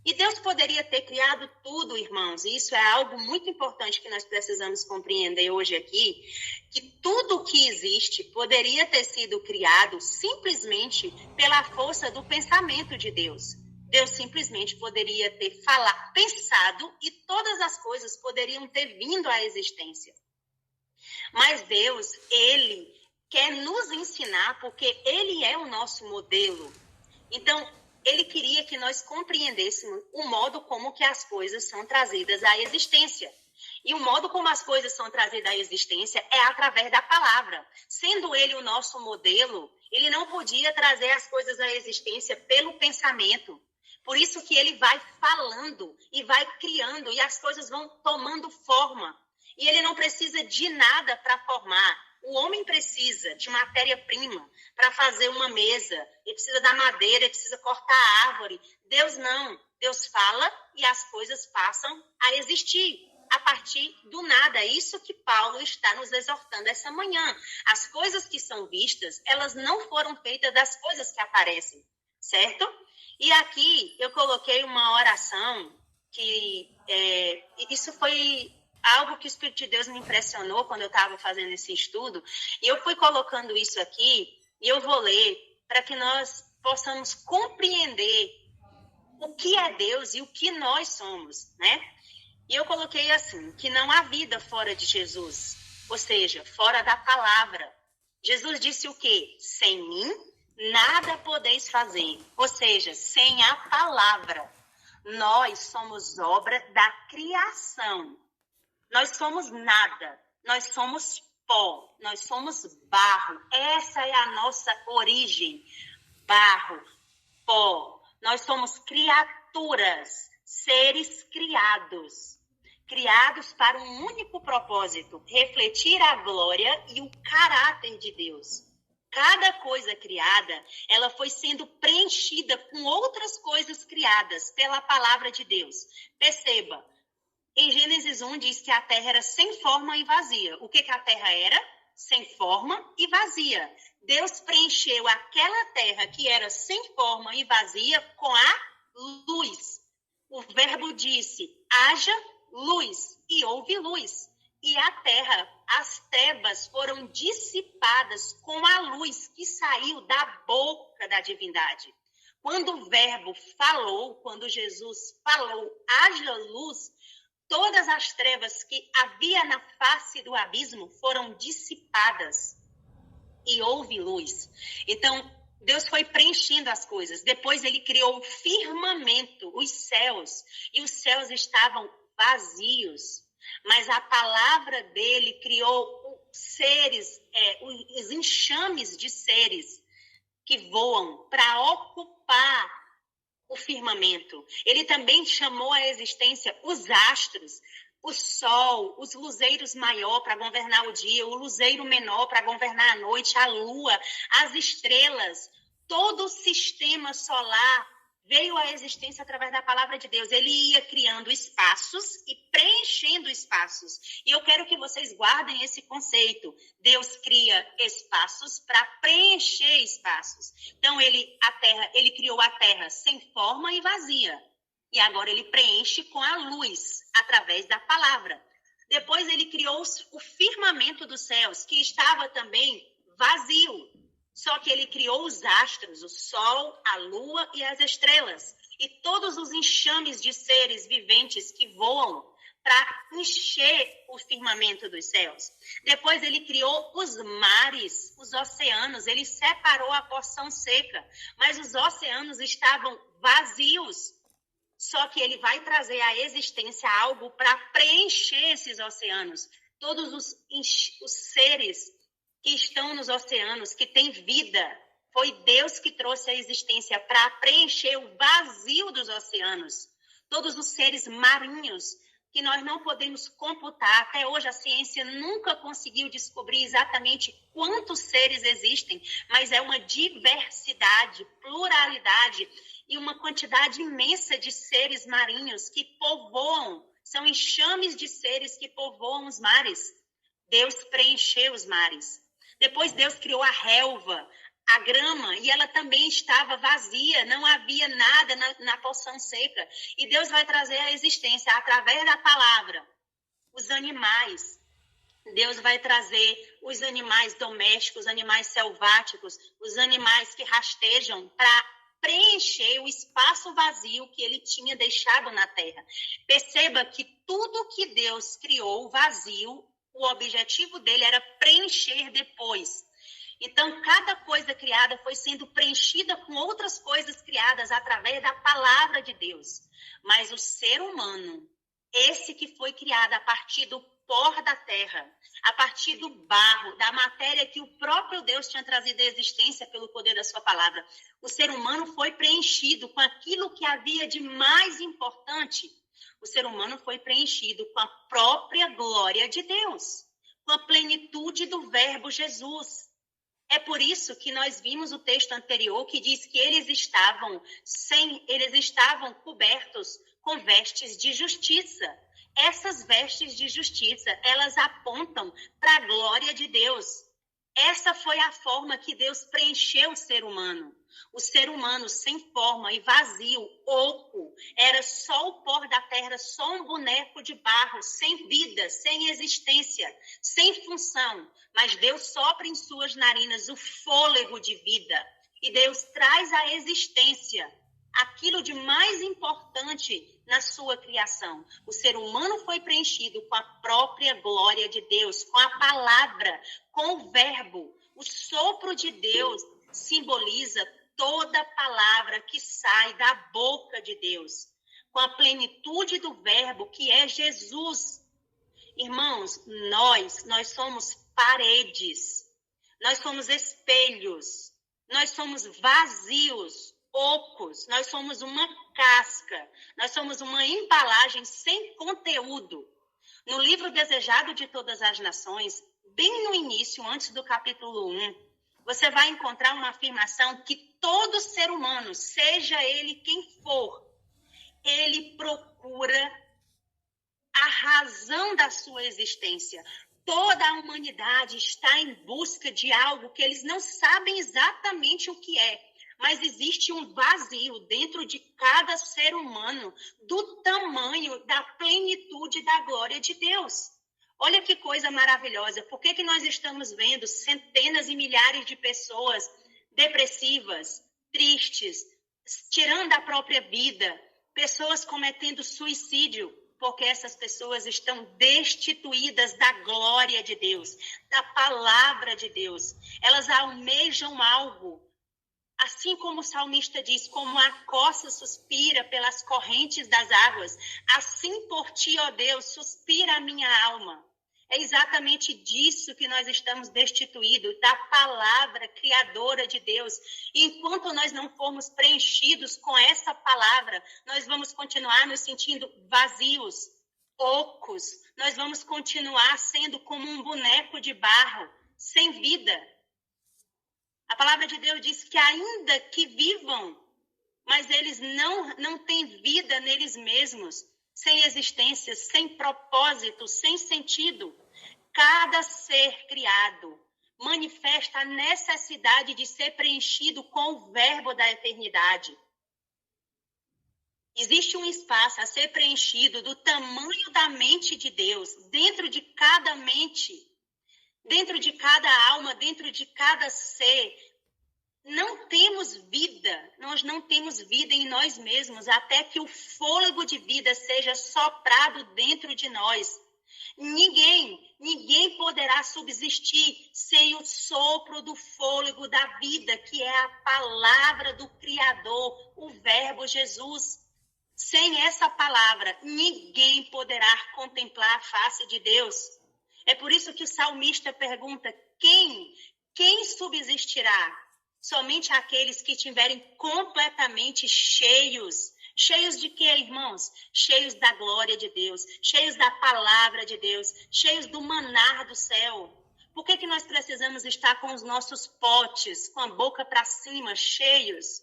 E Deus poderia ter criado tudo, irmãos, e isso é algo muito importante que nós precisamos compreender hoje aqui, que tudo que existe poderia ter sido criado simplesmente pela força do pensamento de Deus. Deus simplesmente poderia ter pensado e todas as coisas poderiam ter vindo à existência. Mas Deus, Ele quer nos ensinar porque Ele é o nosso modelo. Então, Ele queria que nós compreendêssemos o modo como que as coisas são trazidas à existência. E o modo como as coisas são trazidas à existência é através da palavra. Sendo Ele o nosso modelo, Ele não podia trazer as coisas à existência pelo pensamento. Por isso que Ele vai falando e vai criando e as coisas vão tomando forma. E Ele não precisa de nada para formar. O homem precisa de matéria-prima para fazer uma mesa. Ele precisa da madeira, ele precisa cortar a árvore. Deus não. Deus fala e as coisas passam a existir a partir do nada. É isso que Paulo está nos exortando essa manhã. As coisas que são vistas, elas não foram feitas das coisas que aparecem, certo? E aqui eu coloquei uma oração que isso foi algo que o Espírito de Deus me impressionou quando eu estava fazendo esse estudo. E eu fui colocando isso aqui e eu vou ler para que nós possamos compreender o que é Deus e o que nós somos, né? E eu coloquei assim, que não há vida fora de Jesus, ou seja, fora da palavra. Jesus disse o quê? Sem mim, nada podeis fazer, ou seja, sem a palavra. Nós somos obra da criação. Nós somos nada, nós somos pó, nós somos barro. Essa é a nossa origem, barro, pó. Nós somos criaturas, seres criados para um único propósito, refletir a glória e o caráter de Deus. Cada coisa criada, ela foi sendo preenchida com outras coisas criadas pela palavra de Deus. Perceba, em Gênesis 1 diz que a terra era sem forma e vazia. O que a terra era? Sem forma e vazia. Deus preencheu aquela terra que era sem forma e vazia com a luz. O verbo disse, haja luz, e houve luz. E a terra, as trevas foram dissipadas com a luz que saiu da boca da divindade. Quando o verbo falou, quando Jesus falou, haja luz, todas as trevas que havia na face do abismo foram dissipadas e houve luz. Então, Deus foi preenchendo as coisas. Depois ele criou o firmamento, os céus, e os céus estavam vazios. Mas a palavra dele criou seres, os enxames de seres que voam para ocupar o firmamento. Ele também chamou à existência os astros, o sol, os luzeiros maior para governar o dia, o luzeiro menor para governar a noite, a lua, as estrelas, todo o sistema solar veio à existência através da palavra de Deus. Ele ia criando espaços e preenchendo espaços. E eu quero que vocês guardem esse conceito. Deus cria espaços para preencher espaços. Então, ele criou a terra sem forma e vazia. E agora ele preenche com a luz, através da palavra. Depois ele criou o firmamento dos céus, que estava também vazio. Só que ele criou os astros, o sol, a lua e as estrelas. E todos os enxames de seres viventes que voam para encher o firmamento dos céus. Depois ele criou os mares, os oceanos. Ele separou a porção seca. Mas os oceanos estavam vazios. Só que ele vai trazer à existência algo para preencher esses oceanos. Todos os seres que estão nos oceanos, que têm vida, foi Deus que trouxe a existência para preencher o vazio dos oceanos. Todos os seres marinhos que nós não podemos computar. Até hoje a ciência nunca conseguiu descobrir exatamente quantos seres existem, mas é uma diversidade, pluralidade e uma quantidade imensa de seres marinhos que povoam, são enxames de seres que povoam os mares. Deus preencheu os mares. Depois Deus criou a relva, a grama, e ela também estava vazia, não havia nada na porção seca. E Deus vai trazer a existência através da palavra, os animais. Deus vai trazer os animais domésticos, os animais selváticos, os animais que rastejam para preencher o espaço vazio que ele tinha deixado na terra. Perceba que tudo que Deus criou vazio, o objetivo dele era preencher depois. Então, cada coisa criada foi sendo preenchida com outras coisas criadas através da palavra de Deus. Mas o ser humano, esse que foi criado a partir do pó da terra, a partir do barro, da matéria que o próprio Deus tinha trazido à existência pelo poder da sua palavra, o ser humano foi preenchido com aquilo que havia de mais importante. O ser humano foi preenchido com a própria glória de Deus, com a plenitude do verbo Jesus. É por isso que nós vimos o texto anterior que diz que eles estavam cobertos com vestes de justiça. Essas vestes de justiça, elas apontam para a glória de Deus. Essa foi a forma que Deus preencheu o ser humano. O ser humano sem forma e vazio, oco, era só o pó da terra, só um boneco de barro, sem vida, sem existência, sem função. Mas Deus sopra em suas narinas o fôlego de vida. E Deus traz à existência aquilo de mais importante na sua criação. O ser humano foi preenchido com a própria glória de Deus, com a palavra, com o verbo. O sopro de Deus simboliza toda palavra que sai da boca de Deus, com a plenitude do verbo que é Jesus. Irmãos, nós somos paredes, nós somos espelhos, nós somos vazios, ocos, nós somos uma casca, nós somos uma embalagem sem conteúdo. No livro Desejado de Todas as Nações, bem no início, antes do capítulo 1, você vai encontrar uma afirmação que todo ser humano, seja ele quem for, ele procura a razão da sua existência. Toda a humanidade está em busca de algo que eles não sabem exatamente o que é. Mas existe um vazio dentro de cada ser humano do tamanho da plenitude da glória de Deus. Olha que coisa maravilhosa. Por que nós estamos vendo centenas e milhares de pessoas depressivas, tristes, tirando a própria vida, pessoas cometendo suicídio? Porque essas pessoas estão destituídas da glória de Deus, da palavra de Deus. Elas almejam algo. Assim como o salmista diz, como a corça suspira pelas correntes das águas, assim por ti, ó Deus, suspira a minha alma. É exatamente disso que nós estamos destituídos, da palavra criadora de Deus. E enquanto nós não formos preenchidos com essa palavra, nós vamos continuar nos sentindo vazios, ocos. Nós vamos continuar sendo como um boneco de barro, sem vida. A palavra de Deus diz que ainda que vivam, mas eles não têm vida neles mesmos, sem existência, sem propósito, sem sentido. Cada ser criado manifesta a necessidade de ser preenchido com o verbo da eternidade. Existe um espaço a ser preenchido do tamanho da mente de Deus, dentro de cada mente, dentro de cada alma, dentro de cada ser. Não temos vida, nós não temos vida em nós mesmos, até que o fôlego de vida seja soprado dentro de nós. Ninguém poderá subsistir sem o sopro do fôlego da vida, que é a palavra do Criador, o verbo Jesus. Sem essa palavra, ninguém poderá contemplar a face de Deus. É por isso que o salmista pergunta, quem subsistirá? Somente aqueles que estiverem completamente cheios. Cheios de quê, irmãos? Cheios da glória de Deus, cheios da palavra de Deus, cheios do maná do céu. Por que nós precisamos estar com os nossos potes, com a boca para cima, cheios?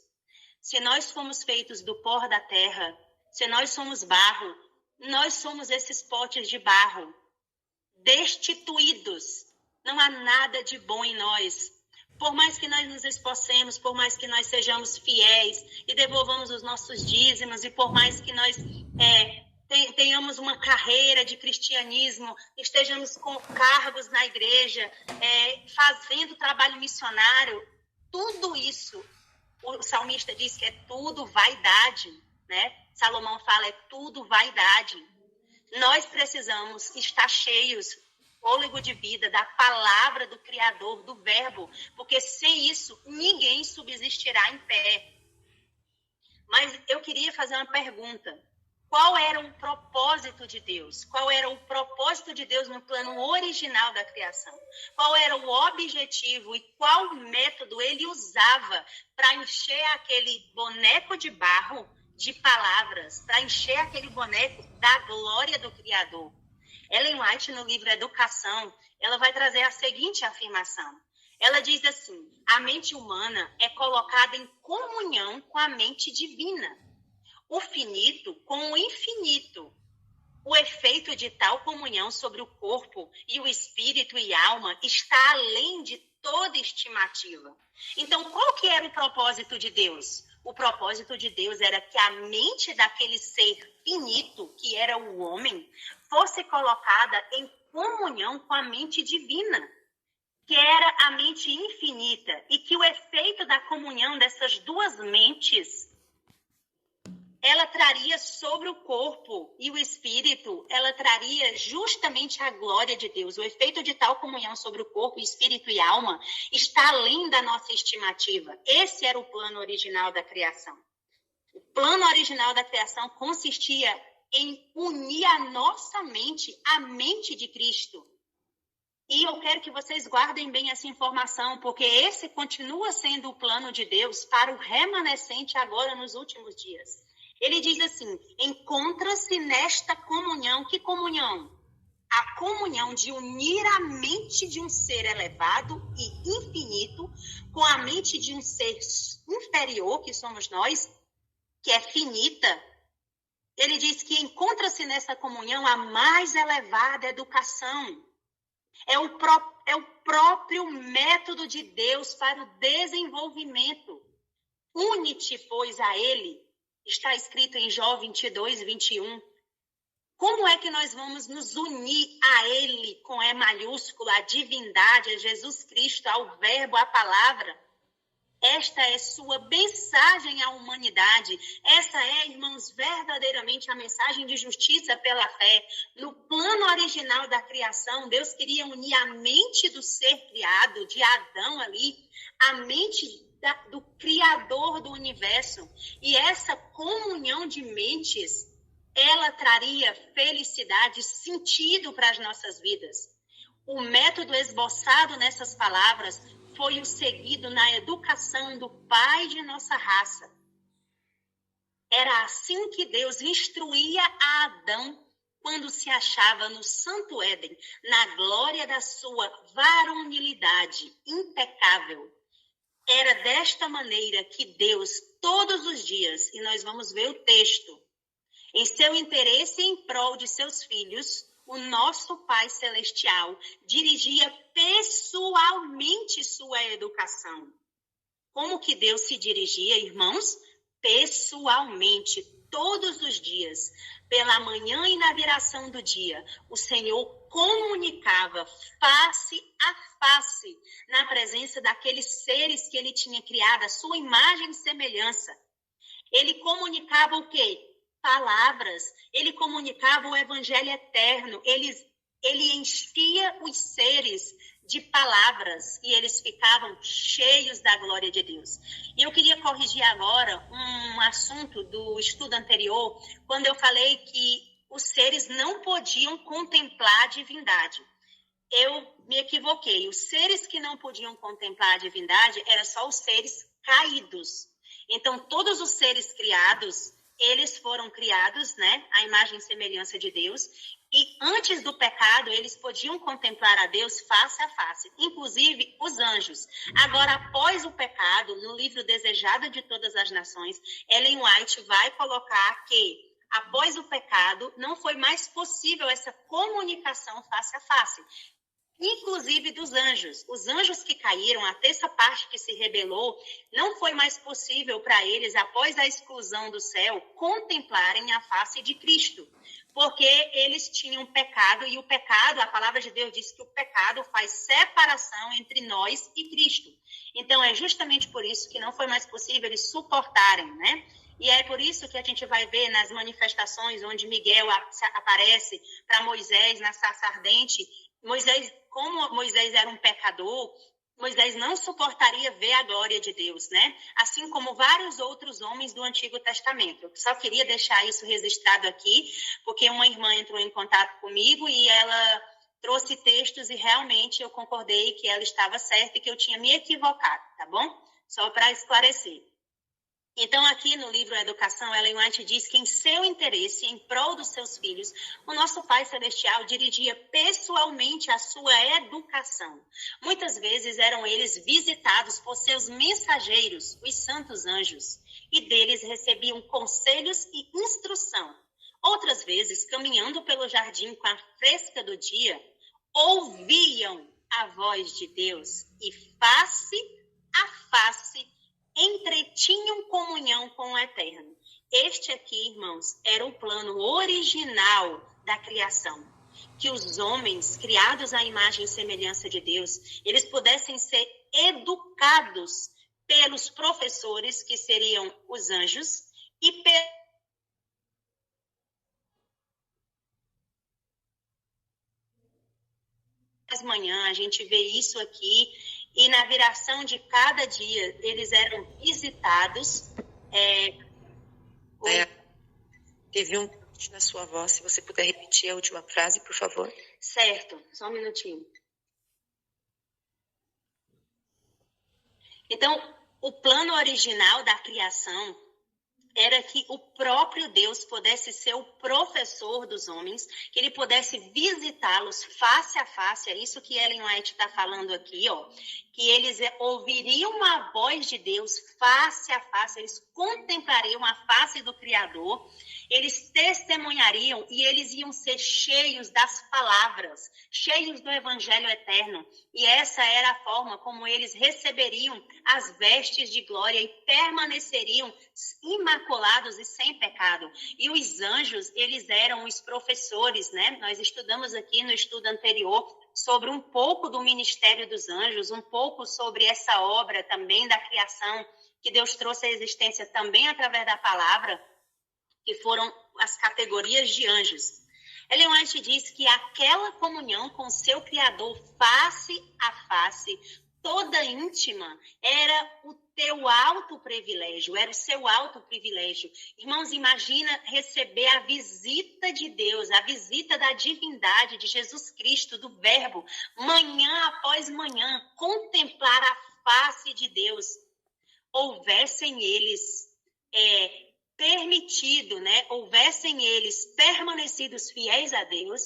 Se nós fomos feitos do pó da terra, se nós somos barro, nós somos esses potes de barro, destituídos. Não há nada de bom em nós. Por mais que nós nos esforcemos, por mais que nós sejamos fiéis e devolvamos os nossos dízimos, e por mais que nós tenhamos uma carreira de cristianismo, estejamos com cargos na igreja, fazendo trabalho missionário, tudo isso, o salmista diz que é tudo vaidade, né? Salomão fala, é tudo vaidade. Nós precisamos estar cheios, fôlego de vida, da palavra do Criador, do Verbo, porque sem isso ninguém subsistirá em pé. Mas eu queria fazer uma pergunta. Qual era o propósito de Deus? Qual era o propósito de Deus no plano original da criação? Qual era o objetivo e qual método ele usava para encher aquele boneco de barro de palavras, para encher aquele boneco da glória do Criador? Ellen White, no livro Educação, ela vai trazer a seguinte afirmação. Ela diz assim: a mente humana é colocada em comunhão com a mente divina. O finito com o infinito. O efeito de tal comunhão sobre o corpo e o espírito e alma está além de toda estimativa. Então, qual que era o propósito de Deus? O propósito de Deus era que a mente daquele ser finito, que era o homem, fosse colocada em comunhão com a mente divina, que era a mente infinita, e que o efeito da comunhão dessas duas mentes, ela traria sobre o corpo e o espírito, ela traria justamente a glória de Deus. O efeito de tal comunhão sobre o corpo, espírito e alma está além da nossa estimativa. Esse era o plano original da criação. O plano original da criação consistia em unir a nossa mente à mente de Cristo. E eu quero que vocês guardem bem essa informação, porque esse continua sendo o plano de Deus para o remanescente agora nos últimos dias. Ele diz assim: encontra-se nesta comunhão. Que comunhão? A comunhão de unir a mente de um ser elevado e infinito com a mente de um ser inferior, que somos nós, que é finita. Ele diz que encontra-se nessa comunhão a mais elevada educação. É o próprio método de Deus para o desenvolvimento. Une-te, pois, a ele. Está escrito em Jó 22, 21. Como é que nós vamos nos unir a ele, com E maiúsculo, a divindade, a Jesus Cristo, ao Verbo, à palavra? Esta é sua mensagem à humanidade. Essa é, irmãos, verdadeiramente a mensagem de justiça pela fé. No plano original da criação, Deus queria unir a mente do ser criado, de Adão ali, a mente do Criador do universo. E essa comunhão de mentes, ela traria felicidade, sentido para as nossas vidas. O método esboçado nessas palavras foi o seguido na educação do pai de nossa raça. Era assim que Deus instruía a Adão quando se achava no Santo Éden, na glória da sua varonilidade impecável. Era desta maneira que Deus, todos os dias, e nós vamos ver o texto, em seu interesse em prol de seus filhos, o nosso Pai Celestial dirigia pessoalmente sua educação. Como que Deus se dirigia, irmãos? Pessoalmente, todos os dias, pela manhã e na viração do dia, o Senhor comunicava face a face na presença daqueles seres que ele tinha criado, a sua imagem e semelhança. Ele comunicava o quê? Palavras. Ele comunicava o evangelho eterno. Ele enchia os seres de palavras e eles ficavam cheios da glória de Deus. E eu queria corrigir agora um assunto do estudo anterior, quando eu falei que os seres não podiam contemplar a divindade. Eu me equivoquei. Os seres que não podiam contemplar a divindade eram só os seres caídos. Então, todos os seres criados, eles foram criados, né, à imagem e semelhança de Deus, e antes do pecado, eles podiam contemplar a Deus face a face, inclusive os anjos. Agora, após o pecado, no livro Desejado de Todas as Nações, Ellen White vai colocar que, após o pecado, não foi mais possível essa comunicação face a face. inclusive dos anjos. Os anjos que caíram, a terça parte que se rebelou, não foi mais possível para eles, após a exclusão do céu, contemplarem a face de Cristo, porque eles tinham pecado, e o pecado, a palavra de Deus diz que o pecado faz separação entre nós e Cristo. Então, é justamente por isso que não foi mais possível eles suportarem, né? E é por isso que a gente vai ver nas manifestações onde Miguel aparece para Moisés na sarça ardente. Moisés, como Moisés era um pecador, Moisés não suportaria ver a glória de Deus, né? Assim como vários outros homens do Antigo Testamento. Eu só queria deixar isso registrado aqui, porque uma irmã entrou em contato comigo e ela trouxe textos e realmente eu concordei que ela estava certa e que eu tinha me equivocado, tá bom? Só para esclarecer. Então, aqui no livro Educação, Ellen White diz que em seu interesse, em prol dos seus filhos, o nosso Pai Celestial dirigia pessoalmente a sua educação. Muitas vezes eram eles visitados por seus mensageiros, os santos anjos, e deles recebiam conselhos e instrução. Outras vezes, caminhando pelo jardim com a fresca do dia, ouviam a voz de Deus e face a face entretinham comunhão com o Eterno. Este aqui, irmãos, era o plano original da criação. Que os homens, criados à imagem e semelhança de Deus, eles pudessem ser educados pelos professores, que seriam os anjos, e manhã a gente vê isso aqui, e na viração de cada dia eles eram visitados. Teve um corte na sua voz, se você puder repetir a última frase, por favor. Certo, só um minutinho. Então, o plano original da criação era que o próprio Deus pudesse ser o professor dos homens, que ele pudesse visitá-los face a face. É isso que Ellen White está falando aqui, ó, que eles ouviriam a voz de Deus face a face, eles contemplariam a face do Criador, eles testemunhariam e eles iam ser cheios das palavras, cheios do Evangelho eterno. E essa era a forma como eles receberiam as vestes de glória e permaneceriam imaculados e sem pecado. E os anjos, eles eram os professores, né? Nós estudamos aqui no estudo anterior sobre um pouco do ministério dos anjos, um pouco sobre essa obra também da criação, que Deus trouxe à existência também através da palavra, que foram as categorias de anjos. Ellen White diz que aquela comunhão com seu Criador face a face, toda íntima, era o teu alto privilégio, era o seu alto privilégio. Irmãos, imagina receber a visita de Deus, a visita da divindade de Jesus Cristo, do Verbo, manhã após manhã, contemplar a face de Deus. Houvessem eles permitido, né? Houvessem eles permanecidos fiéis a Deus,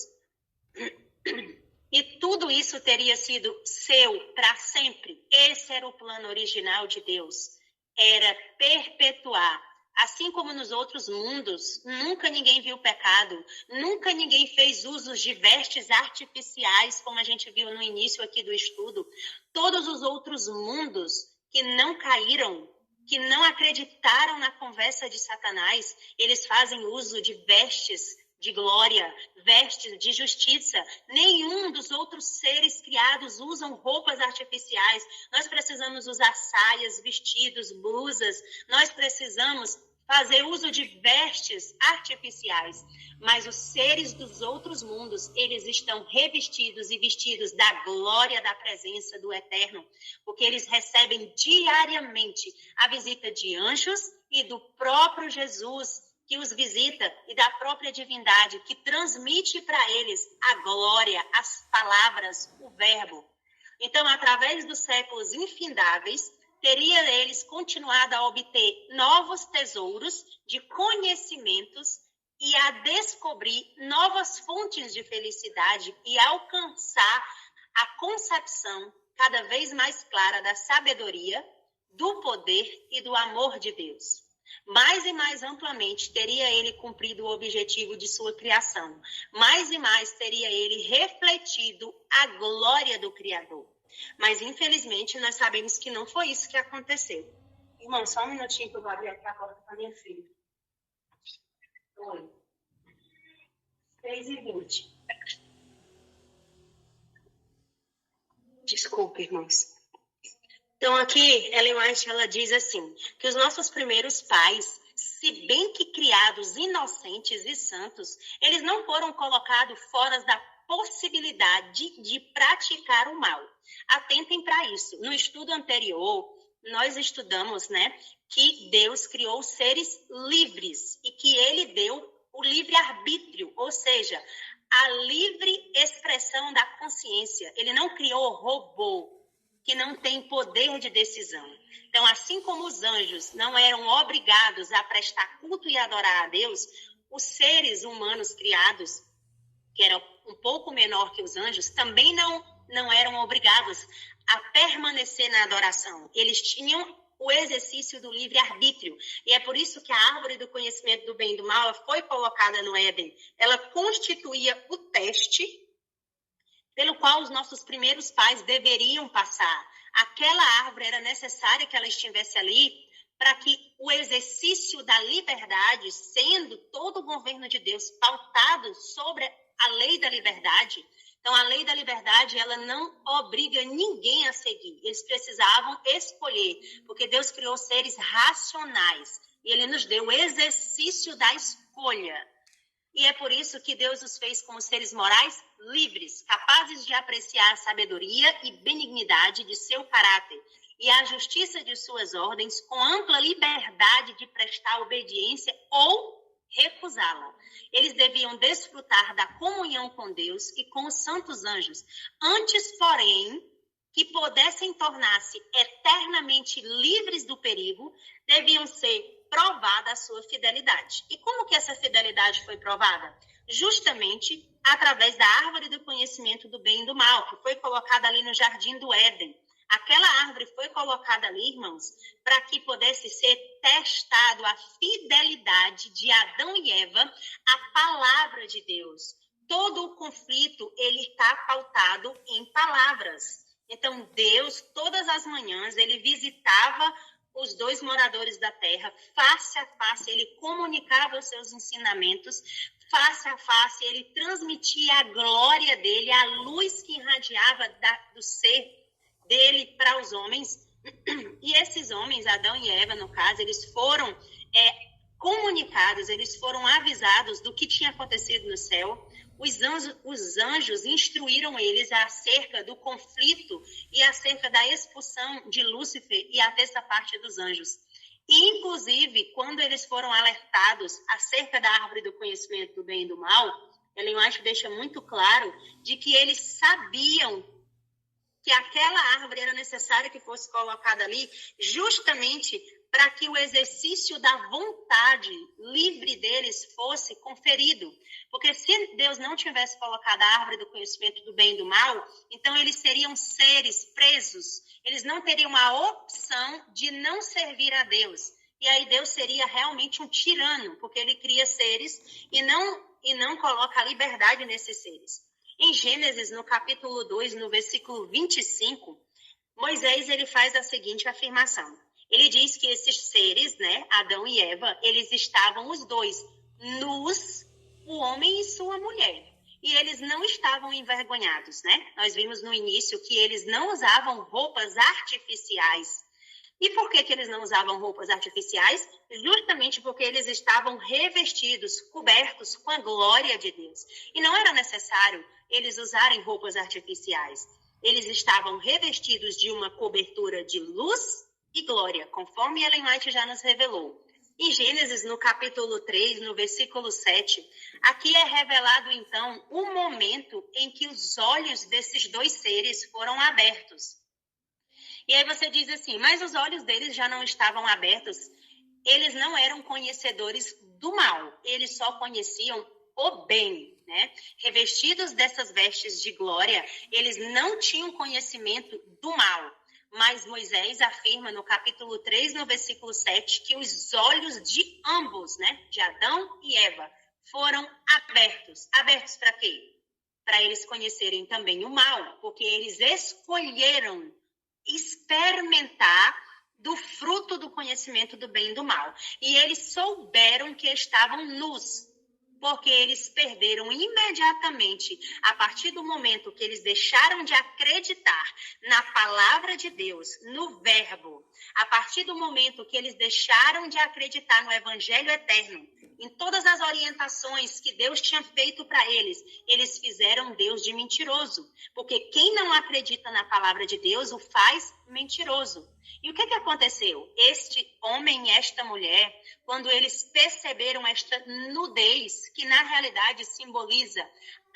e tudo isso teria sido seu para sempre. Esse era o plano original de Deus, era perpetuar. Assim como nos outros mundos, nunca ninguém viu pecado, nunca ninguém fez uso de vestes artificiais, como a gente viu no início aqui do estudo. Todos os outros mundos que não caíram, que não acreditaram na conversa de Satanás, eles fazem uso de vestes de glória, vestes de justiça. Nenhum dos outros seres criados usam roupas artificiais. Nós precisamos usar saias, vestidos, blusas. Nós precisamos fazer uso de vestes artificiais. Mas os seres dos outros mundos, eles estão revestidos e vestidos da glória da presença do Eterno, porque eles recebem diariamente a visita de anjos e do próprio Jesus, que os visita, e da própria divindade, que transmite para eles a glória, as palavras, o verbo. Então, através dos séculos infindáveis, teria eles continuado a obter novos tesouros de conhecimentos e a descobrir novas fontes de felicidade e alcançar a concepção cada vez mais clara da sabedoria, do poder e do amor de Deus. mais e mais amplamente teria ele cumprido o objetivo de sua criação. Mais e mais teria ele refletido a glória do Criador. Mas, infelizmente, nós sabemos que não foi isso que aconteceu. Irmão, só um minutinho que eu vou abrir aqui a porta para minha filha. Oi. 6h20. Desculpa, irmãos. Então, aqui, Ellen White, ela diz assim, que os nossos primeiros pais, se bem que criados inocentes e santos, eles não foram colocados fora da possibilidade de praticar o mal. Atentem para isso. No estudo anterior, nós estudamos, que Deus criou seres livres e que ele deu o livre-arbítrio, ou seja, a livre expressão da consciência. Ele não criou robô que não tem poder de decisão. Então, assim como os anjos não eram obrigados a prestar culto e adorar a Deus, os seres humanos criados, que eram um pouco menor que os anjos, também não eram obrigados a permanecer na adoração. Eles tinham o exercício do livre-arbítrio. E é por isso que a árvore do conhecimento do bem e do mal foi colocada no Éden. Ela constituía o teste pelo qual os nossos primeiros pais deveriam passar. Aquela árvore era necessária que ela estivesse ali para que o exercício da liberdade, sendo todo o governo de Deus pautado sobre a lei da liberdade, então a lei da liberdade ela não obriga ninguém a seguir. Eles precisavam escolher, porque Deus criou seres racionais e ele nos deu o exercício da escolha. E é por isso que Deus os fez como seres morais livres, capazes de apreciar a sabedoria e benignidade de seu caráter e a justiça de suas ordens, com ampla liberdade de prestar obediência ou recusá-la. Eles deviam desfrutar da comunhão com Deus e com os santos anjos. Antes, porém, que pudessem tornar-se eternamente livres do perigo, deviam ser provada a sua fidelidade. E como que essa fidelidade foi provada? Justamente através da árvore do conhecimento do bem e do mal, que foi colocada ali no jardim do Éden. Aquela árvore foi colocada ali, irmãos, para que pudesse ser testado a fidelidade de Adão e Eva à palavra de Deus. Todo o conflito, ele está pautado em palavras. Então, Deus, todas as manhãs, ele visitava os dois moradores da terra, face a face, ele comunicava os seus ensinamentos, face a face, ele transmitia a glória dele, a luz que irradiava do ser dele para os homens. E esses homens, Adão e Eva, no caso, eles foram comunicados, eles foram avisados do que tinha acontecido no céu. Os anjos instruíram eles acerca do conflito e acerca da expulsão de Lúcifer e a terça parte dos anjos. E, inclusive, quando eles foram alertados acerca da árvore do conhecimento do bem e do mal, Ellen White deixa muito claro de que eles sabiam que aquela árvore era necessária que fosse colocada ali justamente para que o exercício da vontade livre deles fosse conferido. Porque se Deus não tivesse colocado a árvore do conhecimento do bem e do mal, então eles seriam seres presos. Eles não teriam a opção de não servir a Deus. E aí Deus seria realmente um tirano, porque ele cria seres e não coloca a liberdade nesses seres. Em Gênesis, no capítulo 2, no versículo 25, Moisés ele faz a seguinte afirmação. Ele diz que esses seres, Adão e Eva, eles estavam os dois nus, o homem e sua mulher. E eles não estavam envergonhados, Nós vimos no início que eles não usavam roupas artificiais. E por que eles não usavam roupas artificiais? Justamente porque eles estavam revestidos, cobertos com a glória de Deus. E não era necessário eles usarem roupas artificiais. Eles estavam revestidos de uma cobertura de luz e glória, conforme Ellen White já nos revelou. Em Gênesis, no capítulo 3, no versículo 7, aqui é revelado, então, o momento em que os olhos desses dois seres foram abertos. E aí você diz assim, mas os olhos deles já não estavam abertos, eles não eram conhecedores do mal, eles só conheciam o bem, Revestidos dessas vestes de glória, eles não tinham conhecimento do mal. Mas Moisés afirma no capítulo 3, no versículo 7, que os olhos de ambos, né, de Adão e Eva, foram abertos. Abertos para quê? Para eles conhecerem também o mal, porque eles escolheram experimentar do fruto do conhecimento do bem e do mal. E eles souberam que estavam nus, porque eles perderam imediatamente, a partir do momento que eles deixaram de acreditar na palavra de Deus, no verbo, a partir do momento que eles deixaram de acreditar no evangelho eterno, em todas as orientações que Deus tinha feito para eles fizeram Deus de mentiroso, porque quem não acredita na palavra de Deus o faz mentiroso. E o que aconteceu? Este homem e esta mulher, quando eles perceberam esta nudez, que na realidade simboliza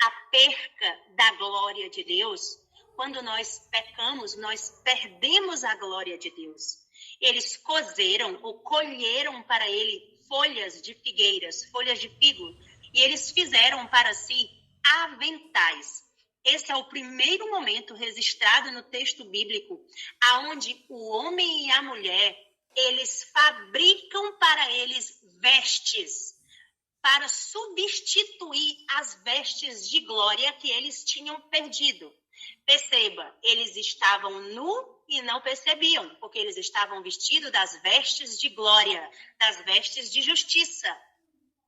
a perca da glória de Deus, quando nós pecamos, nós perdemos a glória de Deus. Eles cozeram ou colheram para ele folhas de figueiras, folhas de figo, e eles fizeram para si aventais. Esse é o primeiro momento registrado no texto bíblico, aonde o homem e a mulher, eles fabricam para eles vestes, para substituir as vestes de glória que eles tinham perdido. Perceba, eles estavam nus e não percebiam, porque eles estavam vestidos das vestes de glória, das vestes de justiça,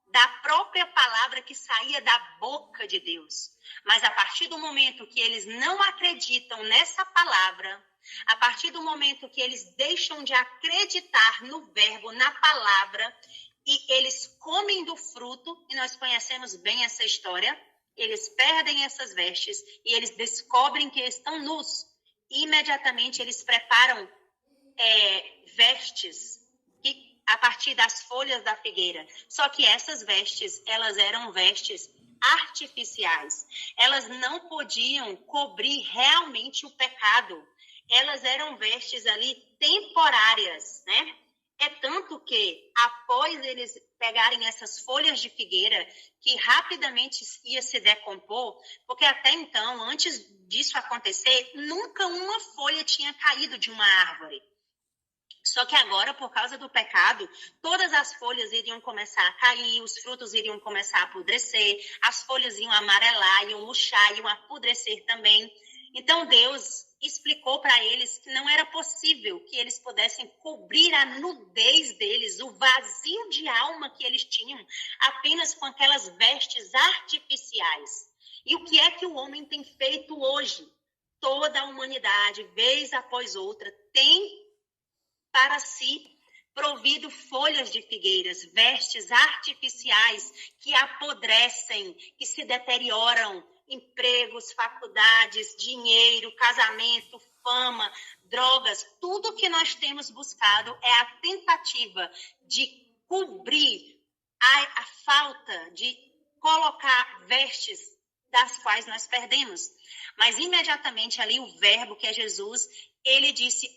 da própria palavra que saía da boca de Deus. Mas a partir do momento que eles não acreditam nessa palavra, a partir do momento que eles deixam de acreditar no verbo, na palavra, e eles comem do fruto, e nós conhecemos bem essa história, eles perdem essas vestes e eles descobrem que estão nus. E imediatamente eles preparam vestes a partir das folhas da figueira. Só que essas vestes, elas eram vestes artificiais. Elas não podiam cobrir realmente o pecado. Elas eram vestes ali temporárias, né? É tanto que, após eles pegarem essas folhas de figueira, que rapidamente ia se decompor, porque até então, antes disso acontecer, nunca uma folha tinha caído de uma árvore. Só que agora, por causa do pecado, todas as folhas iriam começar a cair, os frutos iriam começar a apodrecer, as folhas iam amarelar, iam murchar, iam apodrecer também. Então, Deus explicou para eles que não era possível que eles pudessem cobrir a nudez deles, o vazio de alma que eles tinham, apenas com aquelas vestes artificiais. E o que é que o homem tem feito hoje? Toda a humanidade, vez após outra, tem para si provido folhas de figueiras, vestes artificiais que apodrecem, que se deterioram, empregos, faculdades, dinheiro, casamento, fama, drogas, tudo que nós temos buscado é a tentativa de cobrir a falta, de colocar vestes das quais nós perdemos. Mas imediatamente ali o verbo, que é Jesus, ele disse: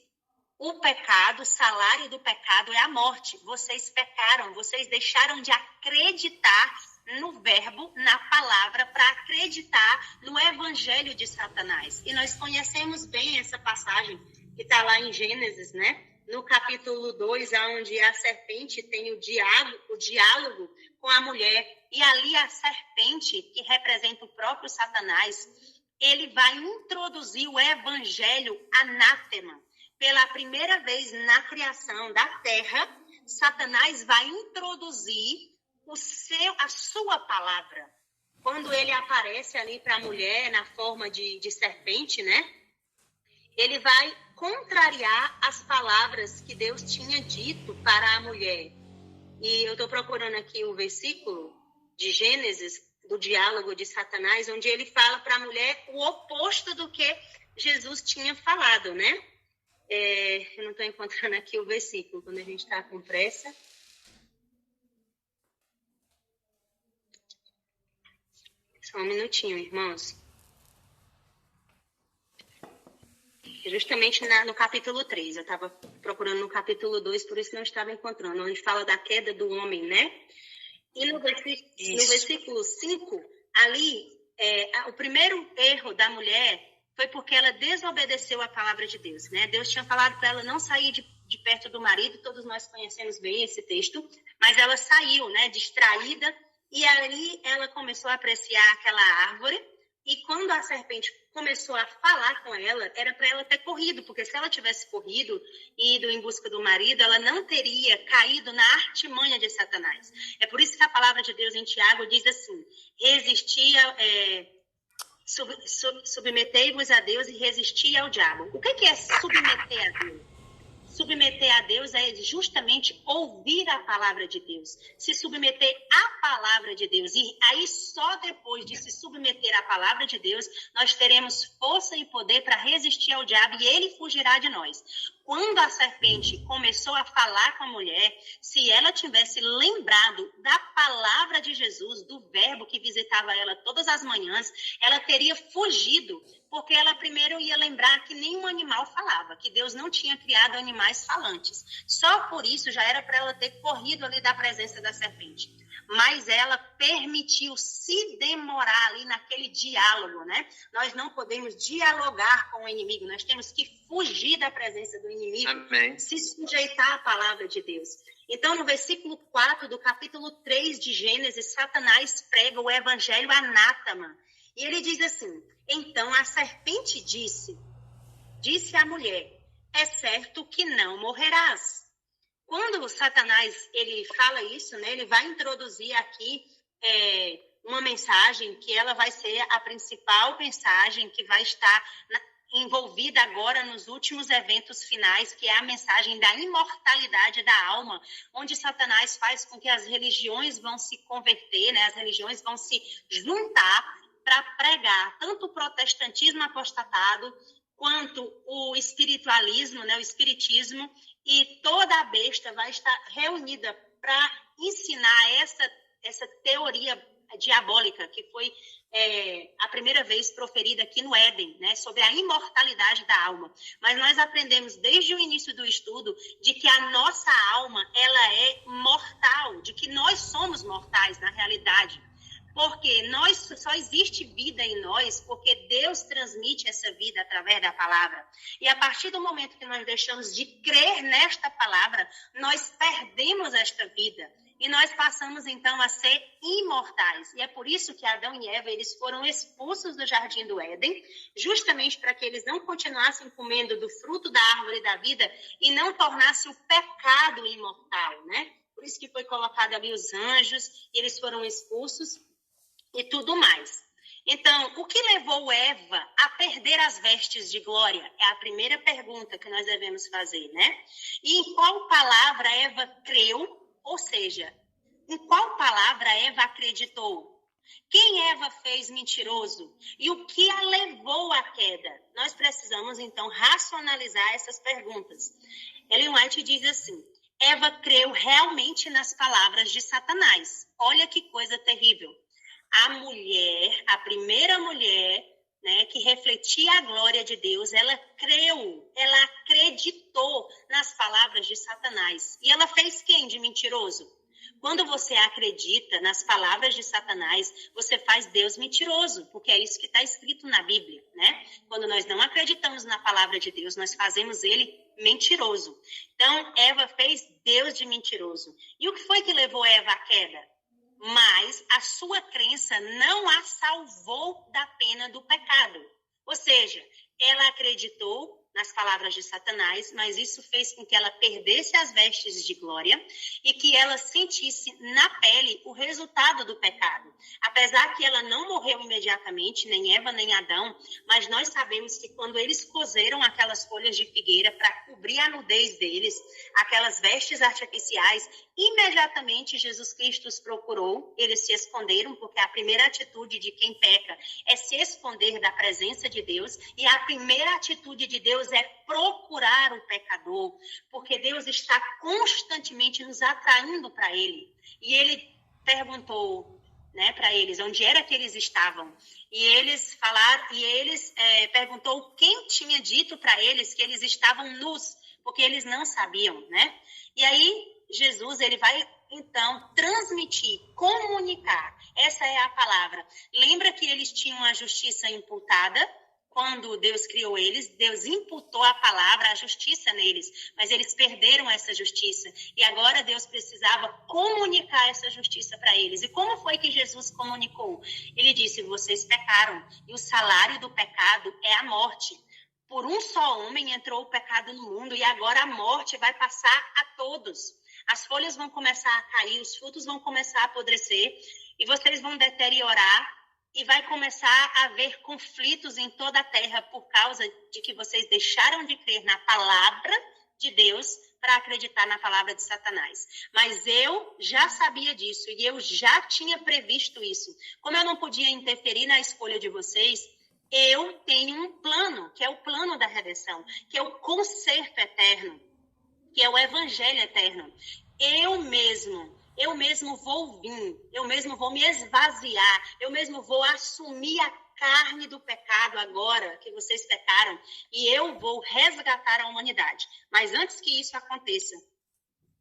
o pecado, o salário do pecado é a morte. Vocês pecaram, vocês deixaram de acreditar no verbo, na palavra, para acreditar no evangelho de Satanás. E nós conhecemos bem essa passagem que está lá em Gênesis, né? No capítulo 2, onde a serpente tem o diálogo com a mulher. E ali a serpente, que representa o próprio Satanás, ele vai introduzir o evangelho anátema. Pela primeira vez na criação da terra, Satanás vai introduzir a sua palavra. Quando ele aparece ali para a mulher na forma de serpente, né? Ele vai contrariar as palavras que Deus tinha dito para a mulher. E eu estou procurando aqui o versículo de Gênesis, do diálogo de Satanás, onde ele fala para a mulher o oposto do que Jesus tinha falado, né? Eu não estou encontrando aqui o versículo, quando a gente está com pressa. Só um minutinho, irmãos. Justamente no capítulo 3, eu estava procurando no capítulo 2, por isso não estava encontrando, onde fala da queda do homem, né? E no versículo 5, ali, o primeiro erro da mulher foi porque ela desobedeceu a palavra de Deus, né? Deus tinha falado para ela não sair de perto do marido, todos nós conhecemos bem esse texto, mas ela saiu, né, distraída, e ali ela começou a apreciar aquela árvore, e quando a serpente começou a falar com ela, era para ela ter corrido, porque se ela tivesse corrido e ido em busca do marido, ela não teria caído na artimanha de Satanás. É por isso que a palavra de Deus em Tiago diz assim, submetei-vos a Deus e resisti ao diabo. O que é submeter a Deus? Submeter a Deus é justamente ouvir a palavra de Deus, se submeter à palavra de Deus. E aí só depois de se submeter à palavra de Deus, nós teremos força e poder para resistir ao diabo e ele fugirá de nós. Quando a serpente começou a falar com a mulher, se ela tivesse lembrado da palavra de Jesus, do verbo que visitava ela todas as manhãs, ela teria fugido, porque ela primeiro ia lembrar que nenhum animal falava, que Deus não tinha criado animais falantes. Só por isso já era para ela ter corrido ali da presença da serpente. Mas ela permitiu se demorar ali naquele diálogo, né? Nós não podemos dialogar com o inimigo, nós temos que fugir da presença do inimigo, Amém. Se sujeitar à palavra de Deus. Então, no versículo 4 do capítulo 3 de Gênesis, Satanás prega o evangelho anátema. E ele diz assim, então a serpente disse à mulher, é certo que não morrerás. Quando Satanás ele fala isso, né, ele vai introduzir aqui uma mensagem que ela vai ser a principal mensagem que vai estar envolvida agora nos últimos eventos finais, que é a mensagem da imortalidade da alma, onde Satanás faz com que as religiões vão se converter, né, as religiões vão se juntar para pregar tanto o protestantismo apostatado, quanto o espiritualismo, né, o espiritismo, e toda a besta vai estar reunida para ensinar essa teoria diabólica que foi a primeira vez proferida aqui no Éden, né, sobre a imortalidade da alma. Mas nós aprendemos desde o início do estudo de que a nossa alma ela é mortal, de que nós somos mortais na realidade. Porque só existe vida em nós porque Deus transmite essa vida através da palavra. E a partir do momento que nós deixamos de crer nesta palavra, nós perdemos esta vida. E nós passamos, então, a ser imortais. E é por isso que Adão e Eva eles foram expulsos do jardim do Éden, justamente para que eles não continuassem comendo do fruto da árvore da vida e não tornassem o pecado imortal, né? Por isso que foi colocado ali os anjos, e eles foram expulsos. E tudo mais. Então, o que levou Eva a perder as vestes de glória? É a primeira pergunta que nós devemos fazer, né? E em qual palavra Eva creu? Ou seja, em qual palavra Eva acreditou? Quem Eva fez mentiroso? E o que a levou à queda? Nós precisamos, então, racionalizar essas perguntas. Ellen White diz assim, Eva creu realmente nas palavras de Satanás. Olha que coisa terrível. A primeira mulher, né, que refletia a glória de Deus, ela creu, ela acreditou nas palavras de Satanás. E ela fez quem de mentiroso? Quando você acredita nas palavras de Satanás, você faz Deus mentiroso, porque é isso que está escrito na Bíblia, né? Quando nós não acreditamos na palavra de Deus, nós fazemos ele mentiroso. Então, Eva fez Deus de mentiroso. E o que foi que levou Eva à queda? Mas a sua crença não a salvou da pena do pecado. Ou seja, ela acreditou nas palavras de Satanás, mas isso fez com que ela perdesse as vestes de glória e que ela sentisse na pele o resultado do pecado. Apesar que ela não morreu imediatamente, nem Eva nem Adão, mas nós sabemos que quando eles cozeram aquelas folhas de figueira para cobrir a nudez deles, aquelas vestes artificiais, imediatamente Jesus Cristo os procurou, eles se esconderam, porque a primeira atitude de quem peca é se esconder da presença de Deus, e a primeira atitude de Deus é procurar o pecador, porque Deus está constantemente nos atraindo para Ele. E Ele perguntou, né, para eles onde era que eles estavam. E eles falaram, perguntou quem tinha dito para eles que eles estavam nus, porque eles não sabiam, né? E aí Jesus ele vai então transmitir, comunicar. Essa é a palavra. Lembra que eles tinham a justiça imputada, quando Deus criou eles, Deus imputou a palavra, a justiça neles, mas eles perderam essa justiça. E agora Deus precisava comunicar essa justiça para eles. E como foi que Jesus comunicou? Ele disse, vocês pecaram, e o salário do pecado é a morte. Por um só homem entrou o pecado no mundo, e agora a morte vai passar a todos. As folhas vão começar a cair, os frutos vão começar a apodrecer, e vocês vão deteriorar, e vai começar a haver conflitos em toda a terra por causa de que vocês deixaram de crer na palavra de Deus para acreditar na palavra de Satanás. Mas eu já sabia disso e eu já tinha previsto isso. Como eu não podia interferir na escolha de vocês, eu tenho um plano, que é o plano da redenção, que é o conserto eterno, que é o evangelho eterno. Eu mesmo vou vir, eu mesmo vou me esvaziar, eu mesmo vou assumir a carne do pecado agora que vocês pecaram e eu vou resgatar a humanidade. Mas antes que isso aconteça,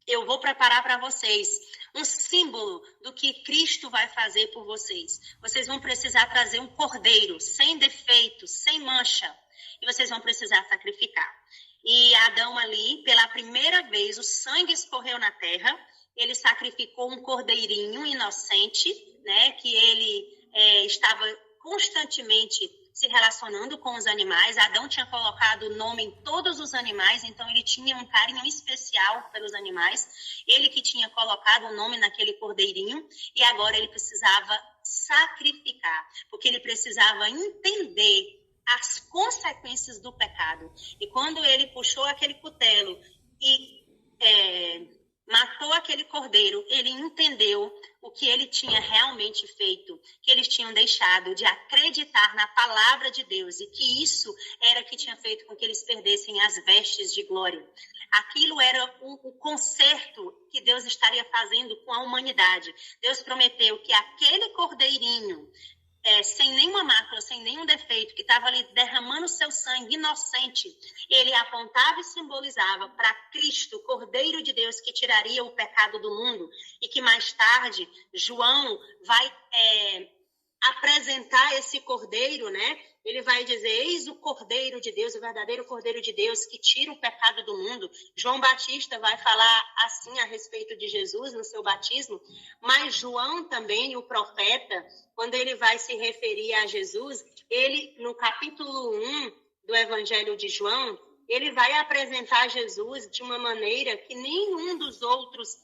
eu vou preparar para vocês um símbolo do que Cristo vai fazer por vocês. Vocês vão precisar trazer um cordeiro sem defeito, sem mancha, e vocês vão precisar sacrificar. E Adão ali, pela primeira vez, o sangue escorreu na terra, ele sacrificou um cordeirinho inocente, né, que ele estava constantemente se relacionando com os animais. Adão tinha colocado o nome em todos os animais, então ele tinha um carinho especial pelos animais. Ele que tinha colocado o nome naquele cordeirinho, e agora ele precisava sacrificar, porque ele precisava entender as consequências do pecado. E quando ele puxou aquele cutelo e matou aquele cordeiro, ele entendeu o que ele tinha realmente feito, que eles tinham deixado de acreditar na palavra de Deus e que isso era que tinha feito com que eles perdessem as vestes de glória. Aquilo era o conserto que Deus estaria fazendo com a humanidade. Deus prometeu que aquele cordeirinho, sem nenhuma mácula, sem nenhum defeito, que estava ali derramando seu sangue inocente, ele apontava e simbolizava para Cristo, Cordeiro de Deus, que tiraria o pecado do mundo, e que mais tarde João vai apresentar esse Cordeiro, né? Ele vai dizer, eis o Cordeiro de Deus, o verdadeiro Cordeiro de Deus, que tira o pecado do mundo. João Batista vai falar assim a respeito de Jesus no seu batismo, mas João também, o profeta, quando ele vai se referir a Jesus, ele, no capítulo 1 do Evangelho de João, ele vai apresentar Jesus de uma maneira que nenhum dos outros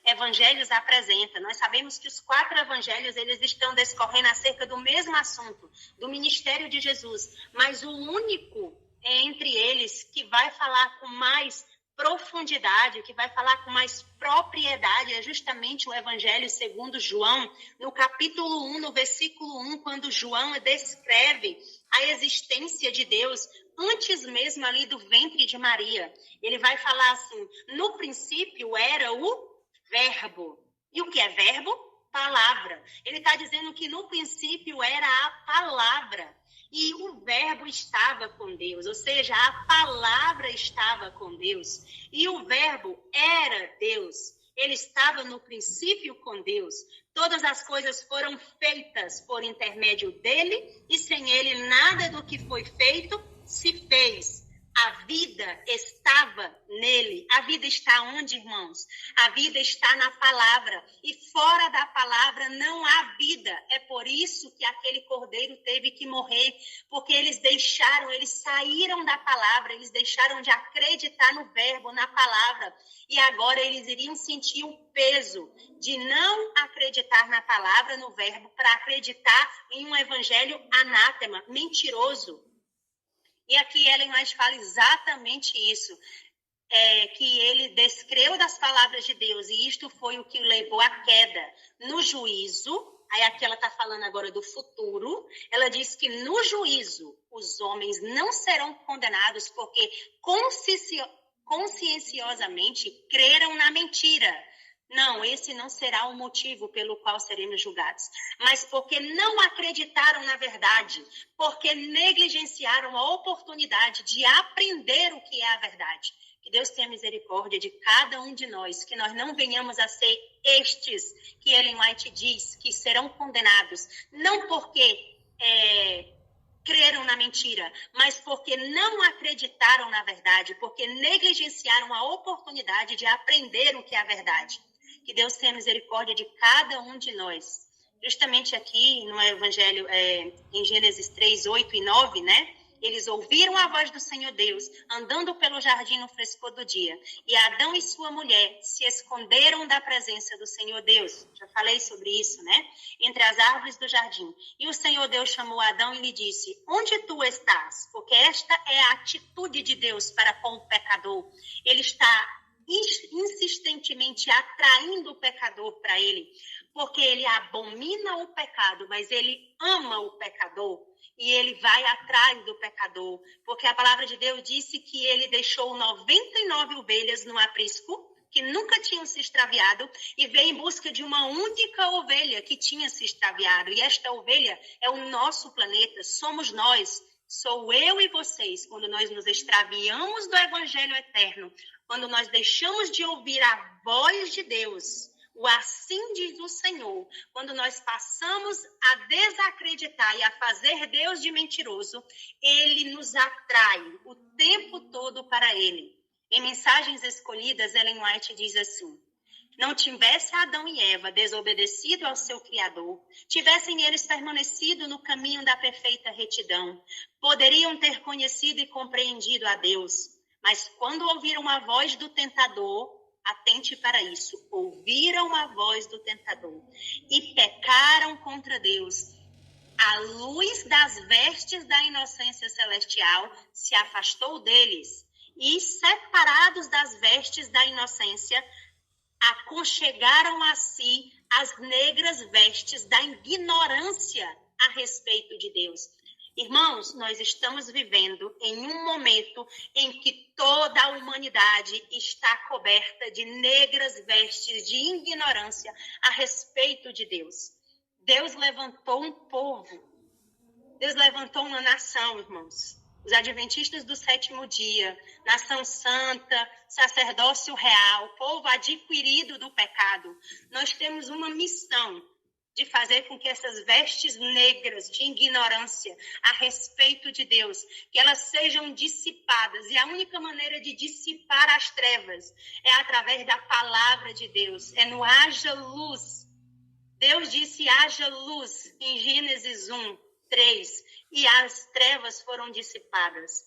evangelhos apresenta. Nós sabemos que os 4 evangelhos eles estão discorrendo acerca do mesmo assunto, do ministério de Jesus, mas o único entre eles que vai falar com mais profundidade, que vai falar com mais propriedade, é justamente o Evangelho segundo João, no capítulo 1, no versículo 1, quando João descreve a existência de Deus antes mesmo ali do ventre de Maria. Ele vai falar assim, no princípio era o verbo. E o que é verbo? Palavra. Ele está dizendo que no princípio era a palavra. E o verbo estava com Deus, ou seja, a palavra estava com Deus. E o verbo era Deus. Ele estava no princípio com Deus. Todas as coisas foram feitas por intermédio dele, e sem ele nada do que foi feito se fez. A vida estava nele. A vida está onde, irmãos? A vida está na palavra. E fora da palavra não há vida. É por isso que aquele cordeiro teve que morrer. Porque eles saíram da palavra. Eles deixaram de acreditar no verbo, na palavra. E agora eles iriam sentir o peso de não acreditar na palavra, no verbo, para acreditar em um evangelho anátema, mentiroso. E aqui Ellen White fala exatamente isso, que ele descreu das palavras de Deus, e isto foi o que levou à queda no juízo. Aí aqui ela está falando agora do futuro. Ela diz que no juízo os homens não serão condenados porque conscienciosamente creram na mentira. Não, esse não será o motivo pelo qual seremos julgados. Mas porque não acreditaram na verdade, porque negligenciaram a oportunidade de aprender o que é a verdade. Que Deus tenha misericórdia de cada um de nós, que nós não venhamos a ser estes que Ellen White diz que serão condenados, não porque creram na mentira, mas porque não acreditaram na verdade, porque negligenciaram a oportunidade de aprender o que é a verdade. Que Deus tenha misericórdia de cada um de nós. Justamente aqui no Evangelho, em Gênesis 3, 8 e 9, né? Eles ouviram a voz do Senhor Deus, andando pelo jardim no frescor do dia. E Adão e sua mulher se esconderam da presença do Senhor Deus. Já falei sobre isso, né? Entre as árvores do jardim. E o Senhor Deus chamou Adão e lhe disse: onde tu estás? Porque esta é a atitude de Deus para com o pecador. Ele está insistentemente atraindo o pecador para ele, porque ele abomina o pecado, mas ele ama o pecador. E ele vai atrás do pecador, porque a palavra de Deus disse que ele deixou 99 ovelhas no aprisco, que nunca tinham se extraviado, e veio em busca de uma única ovelha que tinha se extraviado. E esta ovelha é o nosso planeta, somos nós, sou eu e vocês, quando nós nos extraviamos do evangelho eterno, quando nós deixamos de ouvir a voz de Deus, o assim diz o Senhor, quando nós passamos a desacreditar e a fazer Deus de mentiroso, ele nos atrai o tempo todo para ele. Em Mensagens Escolhidas, Ellen White diz assim: não tivesse Adão e Eva desobedecido ao seu Criador, tivessem eles permanecido no caminho da perfeita retidão, poderiam ter conhecido e compreendido a Deus. Mas quando ouviram a voz do tentador, atente para isso, ouviram a voz do tentador e pecaram contra Deus. A luz das vestes da inocência celestial se afastou deles e, separados das vestes da inocência, aconchegaram a si as negras vestes da ignorância a respeito de Deus. Irmãos, nós estamos vivendo em um momento em que toda a humanidade está coberta de negras vestes de ignorância a respeito de Deus. Deus levantou um povo, Deus levantou uma nação, irmãos. Os adventistas do sétimo dia, nação santa, sacerdócio real, povo adquirido do pecado. Nós temos uma missão de fazer com que essas vestes negras de ignorância a respeito de Deus, que elas sejam dissipadas. E a única maneira de dissipar as trevas é através da palavra de Deus, é no haja luz. Deus disse haja luz em Gênesis 1, 3, e as trevas foram dissipadas.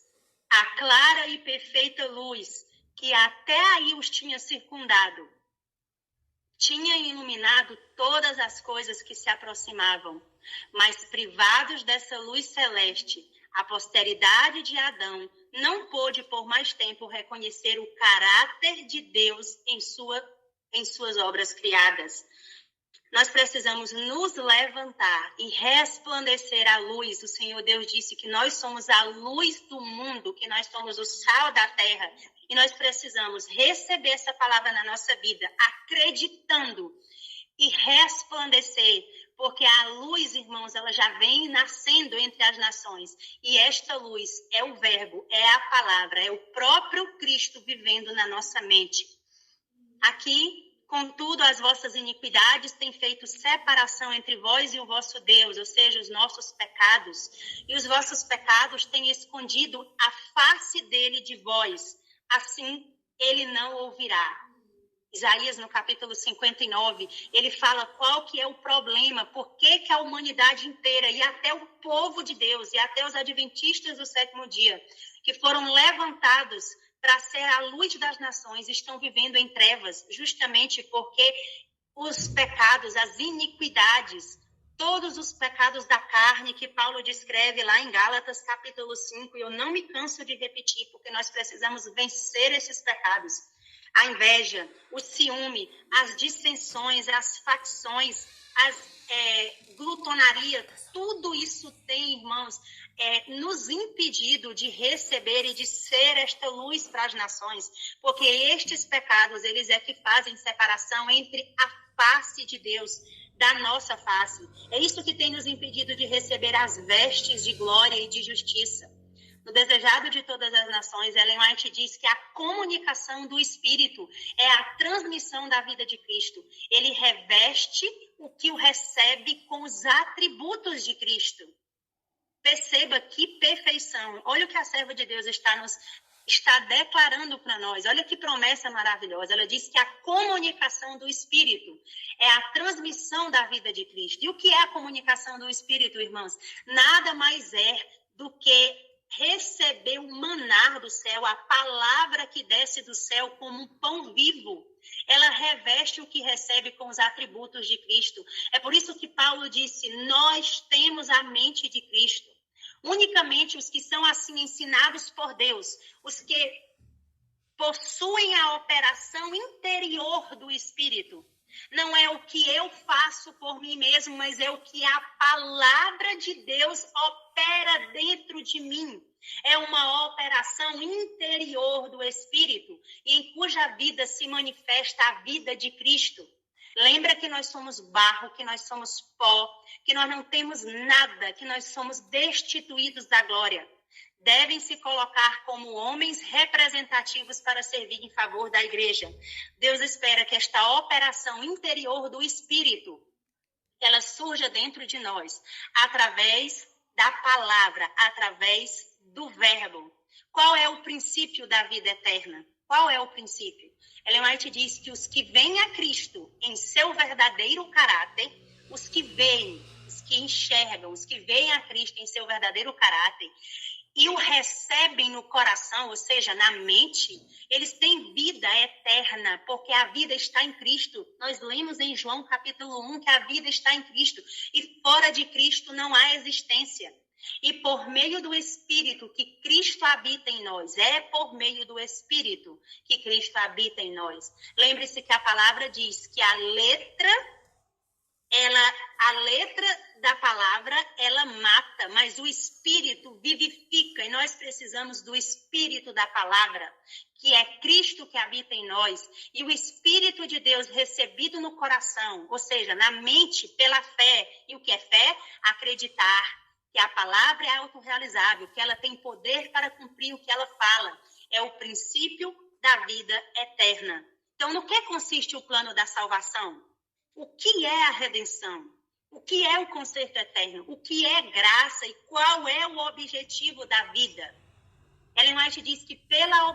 A clara e perfeita luz que até aí os tinha circundado, tinha iluminado todas as coisas que se aproximavam, mas privados dessa luz celeste, a posteridade de Adão não pôde por mais tempo reconhecer o caráter de Deus em suas obras criadas. Nós precisamos nos levantar e resplandecer a luz. O Senhor Deus disse que nós somos a luz do mundo, que nós somos o sal da terra. E nós precisamos receber essa palavra na nossa vida, acreditando e resplandecer, porque a luz, irmãos, ela já vem nascendo entre as nações. E esta luz é o verbo, é a palavra, é o próprio Cristo vivendo na nossa mente. Aqui, contudo, as vossas iniquidades têm feito separação entre vós e o vosso Deus, ou seja, os nossos pecados. E os vossos pecados têm escondido a face dele de vós. Assim, ele não ouvirá. Isaías, no capítulo 59, ele fala qual que é o problema, por que a humanidade inteira, e até o povo de Deus, e até os adventistas do sétimo dia, que foram levantados para ser a luz das nações, estão vivendo em trevas, justamente porque os pecados, as iniquidades, todos os pecados da carne que Paulo descreve lá em Gálatas capítulo 5, e eu não me canso de repetir, porque nós precisamos vencer esses pecados. A inveja, o ciúme, as dissensões, as facções, glutonaria, tudo isso tem, irmãos, nos impedido de receber e de ser esta luz para as nações, porque estes pecados, eles é que fazem separação entre a face de Deus, da nossa face. É isso que tem nos impedido de receber as vestes de glória e de justiça. No Desejado de Todas as Nações, Ellen White diz que a comunicação do Espírito é a transmissão da vida de Cristo. Ele reveste o que o recebe com os atributos de Cristo. Perceba que perfeição. Olha o que a serva de Deus está declarando para nós. Olha que promessa maravilhosa. Ela diz que a comunicação do Espírito é a transmissão da vida de Cristo. E o que é a comunicação do Espírito, irmãos? Nada mais é do que receber o maná do céu, a palavra que desce do céu como um pão vivo. Ela reveste o que recebe com os atributos de Cristo. É por isso que Paulo disse, nós temos a mente de Cristo. Unicamente os que são assim ensinados por Deus, os que possuem a operação interior do Espírito. Não é o que eu faço por mim mesmo, mas é o que a palavra de Deus opera dentro de mim. É uma operação interior do Espírito, em cuja vida se manifesta a vida de Cristo. Lembra que nós somos barro, que nós somos pó, que nós não temos nada, que nós somos destituídos da glória. Devem se colocar como homens representativos para servir em favor da igreja. Deus espera que esta operação interior do Espírito, ela surja dentro de nós, através da palavra, através do verbo. Qual é o princípio da vida eterna? Qual é o princípio? Ellen White diz que os que veem a Cristo em seu verdadeiro caráter, os que veem, os que enxergam, os que veem a Cristo em seu verdadeiro caráter, e o recebem no coração, ou seja, na mente, eles têm vida eterna, porque a vida está em Cristo. Nós lemos em João capítulo 1 que a vida está em Cristo, e fora de Cristo não há existência. E por meio do Espírito que Cristo habita em nós, é por meio do Espírito que Cristo habita em nós. Lembre-se que a palavra diz que a letra da palavra, ela mata, mas o Espírito vivifica, e nós precisamos do Espírito da palavra, que é Cristo que habita em nós, e o Espírito de Deus recebido no coração, ou seja, na mente, pela fé. E o que é fé? Acreditar que a palavra é autorrealizável, que ela tem poder para cumprir o que ela fala. É o princípio da vida eterna. Então, no que consiste o plano da salvação? O que é a redenção? O que é o conserto eterno? O que é graça e qual é o objetivo da vida? Ellen White diz que pela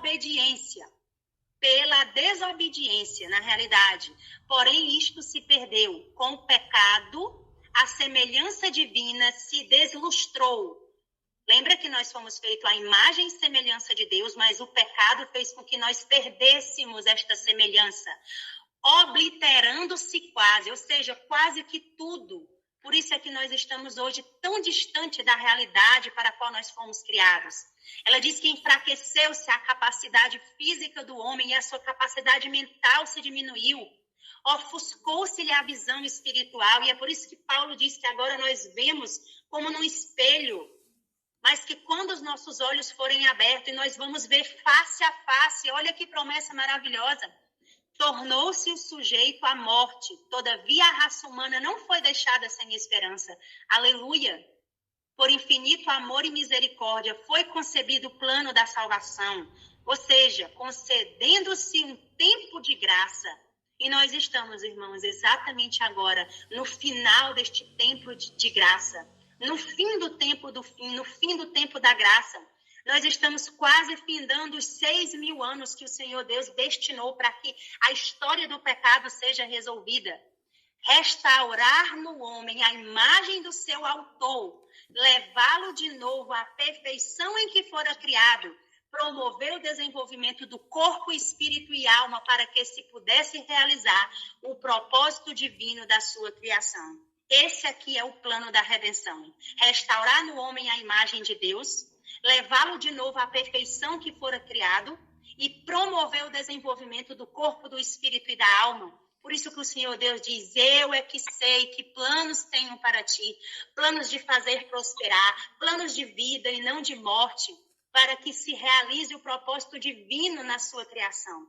desobediência, na realidade, porém isto se perdeu. Com o pecado, a semelhança divina se deslustrou. Lembra que nós fomos feitos à imagem e semelhança de Deus, mas o pecado fez com que nós perdêssemos esta semelhança, obliterando-se quase, ou seja, quase que tudo. Por isso é que nós estamos hoje tão distante da realidade para a qual nós fomos criados. Ela diz que enfraqueceu-se a capacidade física do homem e a sua capacidade mental se diminuiu. Ofuscou-se-lhe a visão espiritual, e é por isso que Paulo diz que agora nós vemos como num espelho, mas que quando os nossos olhos forem abertos e nós vamos ver face a face, olha que promessa maravilhosa, tornou-se o sujeito à morte, todavia a raça humana não foi deixada sem esperança. Aleluia! Por infinito amor e misericórdia foi concebido o plano da salvação, ou seja, concedendo-se um tempo de graça. E nós estamos, irmãos, exatamente agora, no final deste tempo de graça, no fim do tempo do fim, no fim do tempo da graça. Nós estamos quase findando os 6.000 anos que o Senhor Deus destinou para que a história do pecado seja resolvida. Restaurar no homem a imagem do seu autor, levá-lo de novo à perfeição em que fora criado, promover o desenvolvimento do corpo, espírito e alma para que se pudesse realizar o propósito divino da sua criação. Esse aqui é o plano da redenção. Restaurar no homem a imagem de Deus, levá-lo de novo à perfeição que fora criado e promover o desenvolvimento do corpo, do espírito e da alma. Por isso que o Senhor Deus diz, eu é que sei que planos tenho para ti, planos de fazer prosperar, planos de vida e não de morte, para que se realize o propósito divino na sua criação.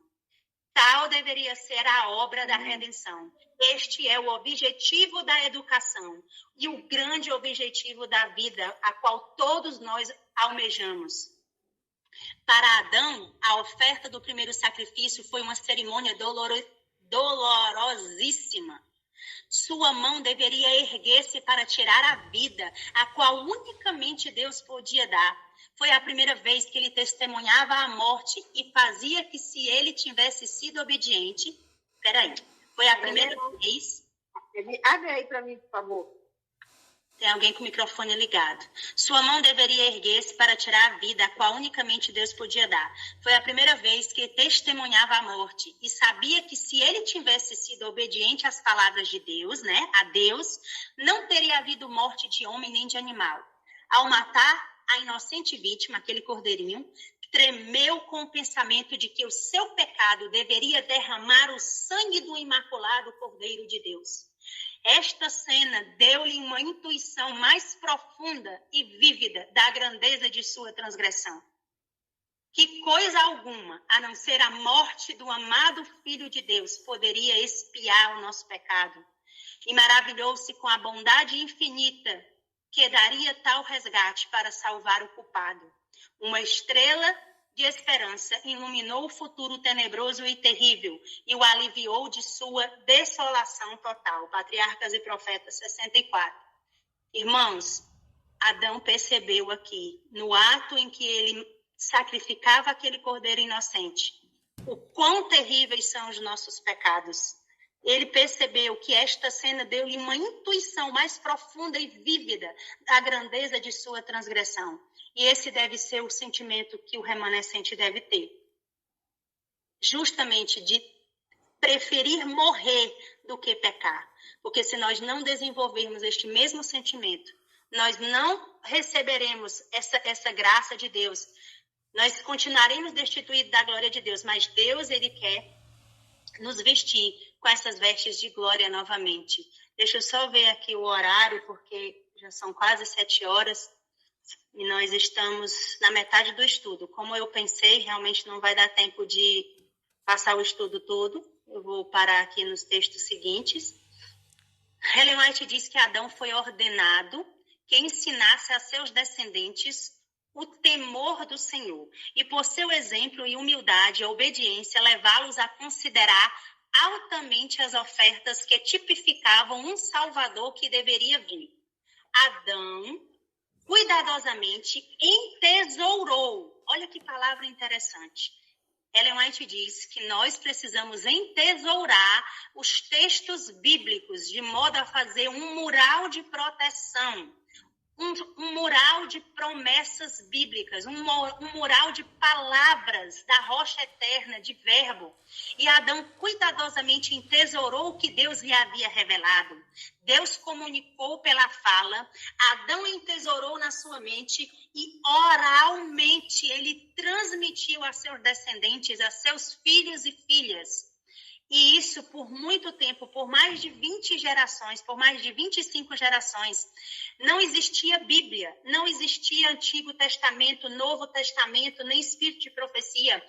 Tal deveria ser a obra da redenção. Este é o objetivo da educação e o grande objetivo da vida, a qual todos nós almejamos. Para Adão, a oferta do primeiro sacrifício foi uma cerimônia dolorosíssima. Sua mão deveria erguer-se para tirar a vida, a qual unicamente Deus podia dar. Foi a primeira vez que ele testemunhava a morte e fazia que, se ele tivesse sido obediente... Foi a primeira vez... Abre aí para mim, por favor. Tem alguém com o microfone ligado. Sua mão deveria erguer-se para tirar a vida, a qual unicamente Deus podia dar. Foi a primeira vez que testemunhava a morte e sabia que, se ele tivesse sido obediente às palavras de Deus, a Deus, não teria havido morte de homem nem de animal. Ao matar a inocente vítima, aquele cordeirinho, tremeu com o pensamento de que o seu pecado deveria derramar o sangue do imaculado Cordeiro de Deus. Esta cena deu-lhe uma intuição mais profunda e vívida da grandeza de sua transgressão. Que coisa alguma, a não ser a morte do amado Filho de Deus, poderia expiar o nosso pecado. E maravilhou-se com a bondade infinita que daria tal resgate para salvar o culpado. Uma estrela de esperança iluminou o futuro tenebroso e terrível e o aliviou de sua desolação total. Patriarcas e Profetas 64. Irmãos, Adão percebeu aqui, no ato em que ele sacrificava aquele cordeiro inocente, o quão terríveis são os nossos pecados. Ele percebeu que esta cena deu-lhe uma intuição mais profunda e vívida da grandeza de sua transgressão. E esse deve ser o sentimento que o remanescente deve ter. Justamente de preferir morrer do que pecar. Porque se nós não desenvolvermos este mesmo sentimento, nós não receberemos essa graça de Deus. Nós continuaremos destituídos da glória de Deus, mas Deus, ele quer nos vestir com essas vestes de glória novamente. Deixa eu só ver aqui o horário, porque já são quase 7 horas. E nós estamos na metade do estudo. Como eu pensei, realmente não vai dar tempo de passar o estudo todo. Eu vou parar aqui nos textos seguintes. Ellen White diz que Adão foi ordenado que ensinasse a seus descendentes o temor do Senhor. E por seu exemplo e humildade e obediência, levá-los a considerar altamente as ofertas que tipificavam um Salvador que deveria vir. Adão cuidadosamente entesourou. Olha que palavra interessante. Ellen White diz que nós precisamos entesourar os textos bíblicos de modo a fazer um mural de proteção, um mural de promessas bíblicas, um mural de palavras da rocha eterna, de verbo. E Adão cuidadosamente entesourou o que Deus lhe havia revelado. Deus comunicou pela fala, Adão entesourou na sua mente e oralmente ele transmitiu a seus descendentes, a seus filhos e filhas. E isso por muito tempo, por mais de 20 gerações, por mais de 25 gerações. Não existia Bíblia, não existia Antigo Testamento, Novo Testamento, nem Espírito de profecia.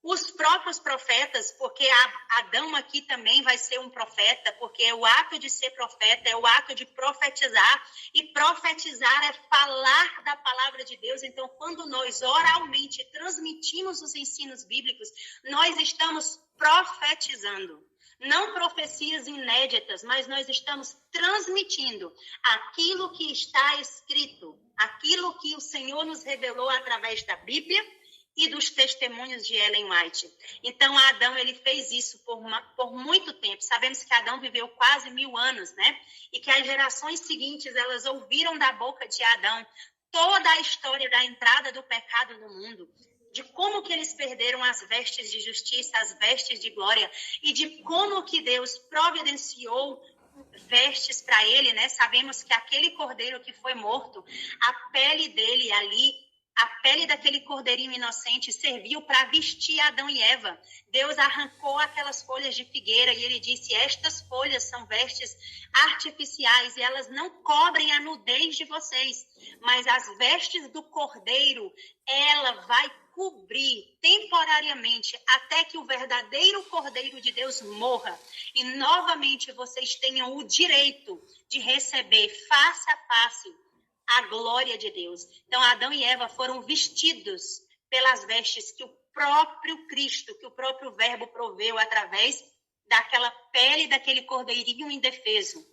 Os próprios profetas, porque Adão aqui também vai ser um profeta, porque o ato de ser profeta é o ato de profetizar, e profetizar é falar da palavra de Deus. Então, quando nós oralmente transmitimos os ensinos bíblicos, nós estamos profetizando. Não profecias inéditas, mas nós estamos transmitindo aquilo que está escrito, aquilo que o Senhor nos revelou através da Bíblia e dos testemunhos de Ellen White. Então, Adão, ele fez isso por muito tempo. Sabemos que Adão viveu quase 1000 anos, E que as gerações seguintes, elas ouviram da boca de Adão toda a história da entrada do pecado no mundo, de como que eles perderam as vestes de justiça, as vestes de glória, e de como que Deus providenciou vestes para ele, Sabemos que aquele cordeiro que foi morto, a pele dele ali, a pele daquele cordeirinho inocente serviu para vestir Adão e Eva. Deus arrancou aquelas folhas de figueira e ele disse: estas folhas são vestes artificiais e elas não cobrem a nudez de vocês, mas as vestes do cordeiro, ela vai cobrir temporariamente até que o verdadeiro Cordeiro de Deus morra e novamente vocês tenham o direito de receber face a face a glória de Deus. Então, Adão e Eva foram vestidos pelas vestes que o próprio Cristo, que o próprio Verbo proveu através daquela pele daquele cordeirinho indefeso.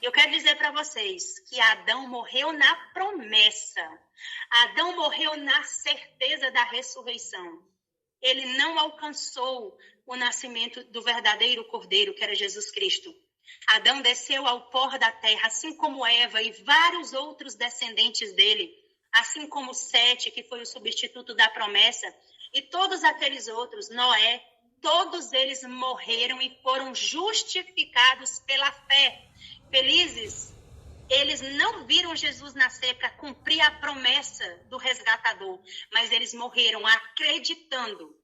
Eu quero dizer para vocês que Adão morreu na promessa. Adão morreu na certeza da ressurreição. Ele não alcançou o nascimento do verdadeiro cordeiro, que era Jesus Cristo. Adão desceu ao pó da terra, assim como Eva e vários outros descendentes dele, assim como Sete, que foi o substituto da promessa, e todos aqueles outros, Noé, todos eles morreram e foram justificados pela fé. Felizes, eles não viram Jesus nascer para cumprir a promessa do resgatador, mas eles morreram acreditando,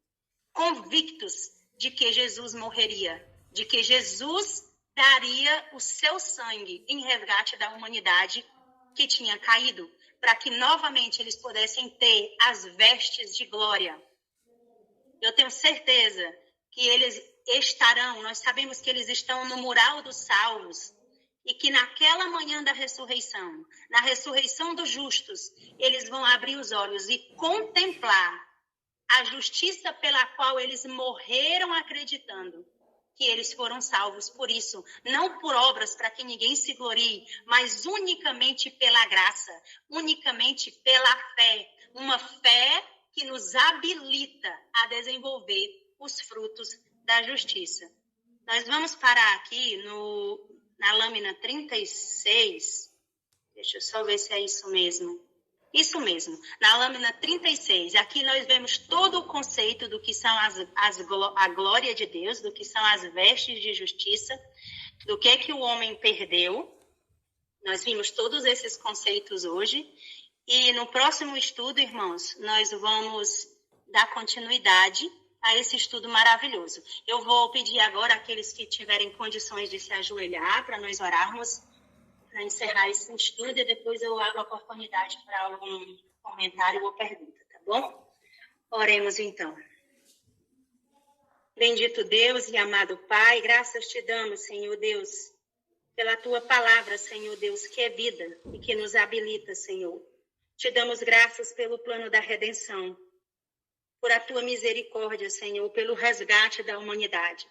convictos de que Jesus morreria, de que Jesus daria o seu sangue em resgate da humanidade que tinha caído, para que novamente eles pudessem ter as vestes de glória. Eu tenho certeza que eles estarão, nós sabemos que eles estão no mural dos salvos, e que naquela manhã da ressurreição, na ressurreição dos justos, eles vão abrir os olhos e contemplar a justiça pela qual eles morreram acreditando que eles foram salvos. Por isso, não por obras para que ninguém se glorie, mas unicamente pela graça, unicamente pela fé. Uma fé que nos habilita a desenvolver os frutos da justiça. Nós vamos parar aqui na lâmina 36. Deixa eu só ver se é isso mesmo. Isso mesmo, na lâmina 36, aqui nós vemos todo o conceito do que são a glória de Deus, do que são as vestes de justiça, do que o homem perdeu. Nós vimos todos esses conceitos hoje. E no próximo estudo, irmãos, nós vamos dar continuidade a esse estudo maravilhoso. Eu vou pedir agora àqueles que tiverem condições de se ajoelhar para nós orarmos, para encerrar esse estudo, e depois eu abro a oportunidade para algum comentário ou pergunta, tá bom? Oremos então. Bendito Deus e amado Pai, graças te damos, Senhor Deus, pela tua palavra, Senhor Deus, que é vida e que nos habilita, Senhor. Te damos graças pelo plano da redenção, por a tua misericórdia, Senhor, pelo resgate da humanidade.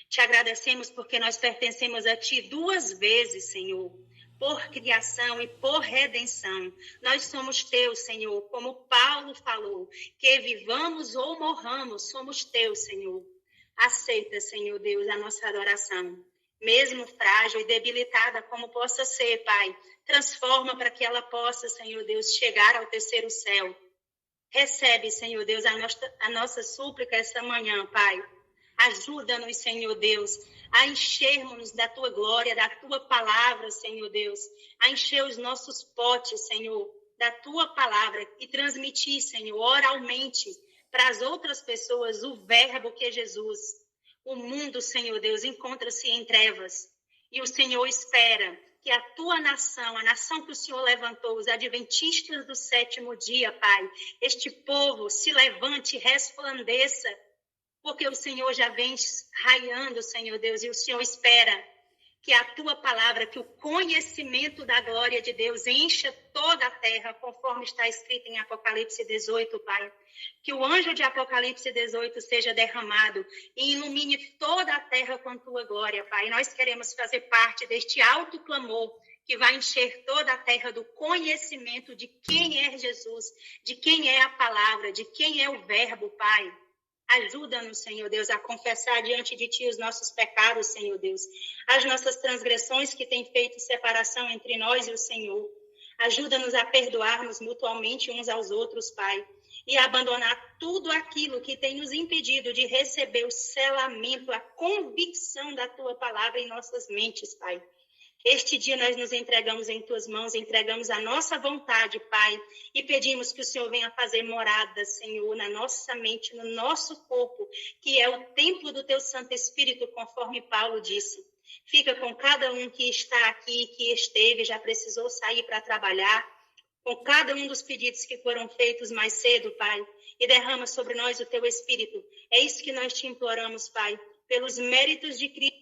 Te agradecemos porque nós pertencemos a ti duas vezes, Senhor, por criação e por redenção. Nós somos teus, Senhor, como Paulo falou, que vivamos ou morramos, somos teus, Senhor. Aceita, Senhor Deus, a nossa adoração, mesmo frágil e debilitada como possa ser, Pai. Transforma para que ela possa, Senhor Deus, chegar ao terceiro céu. Recebe, Senhor Deus, a nossa súplica esta manhã, Pai. Ajuda-nos, Senhor Deus, a enchermos da tua glória, da tua palavra, Senhor Deus, a encher os nossos potes, Senhor, da tua palavra e transmitir, Senhor, oralmente para as outras pessoas o verbo que é Jesus. O mundo, Senhor Deus, encontra-se em trevas e o Senhor espera que a tua nação, a nação que o Senhor levantou, os adventistas do sétimo dia, Pai, este povo se levante e resplandeça, porque o Senhor já vem raiando, Senhor Deus, e o Senhor espera que a tua palavra, que o conhecimento da glória de Deus encha toda a terra, conforme está escrito em Apocalipse 18, Pai. Que o anjo de Apocalipse 18 seja derramado e ilumine toda a terra com tua glória, Pai. Nós queremos fazer parte deste alto clamor que vai encher toda a terra do conhecimento de quem é Jesus, de quem é a palavra, de quem é o verbo, Pai. Ajuda-nos, Senhor Deus, a confessar diante de Ti os nossos pecados, Senhor Deus, as nossas transgressões que têm feito separação entre nós e o Senhor. Ajuda-nos a perdoarmos mutuamente uns aos outros, Pai, e a abandonar tudo aquilo que tem nos impedido de receber o selamento, a convicção da Tua palavra em nossas mentes, Pai. Este dia nós nos entregamos em Tuas mãos, entregamos a nossa vontade, Pai, e pedimos que o Senhor venha fazer morada, Senhor, na nossa mente, no nosso corpo, que é o templo do Teu Santo Espírito, conforme Paulo disse. Fica com cada um que está aqui, que esteve, já precisou sair para trabalhar, com cada um dos pedidos que foram feitos mais cedo, Pai, e derrama sobre nós o Teu Espírito. É isso que nós te imploramos, Pai, pelos méritos de Cristo.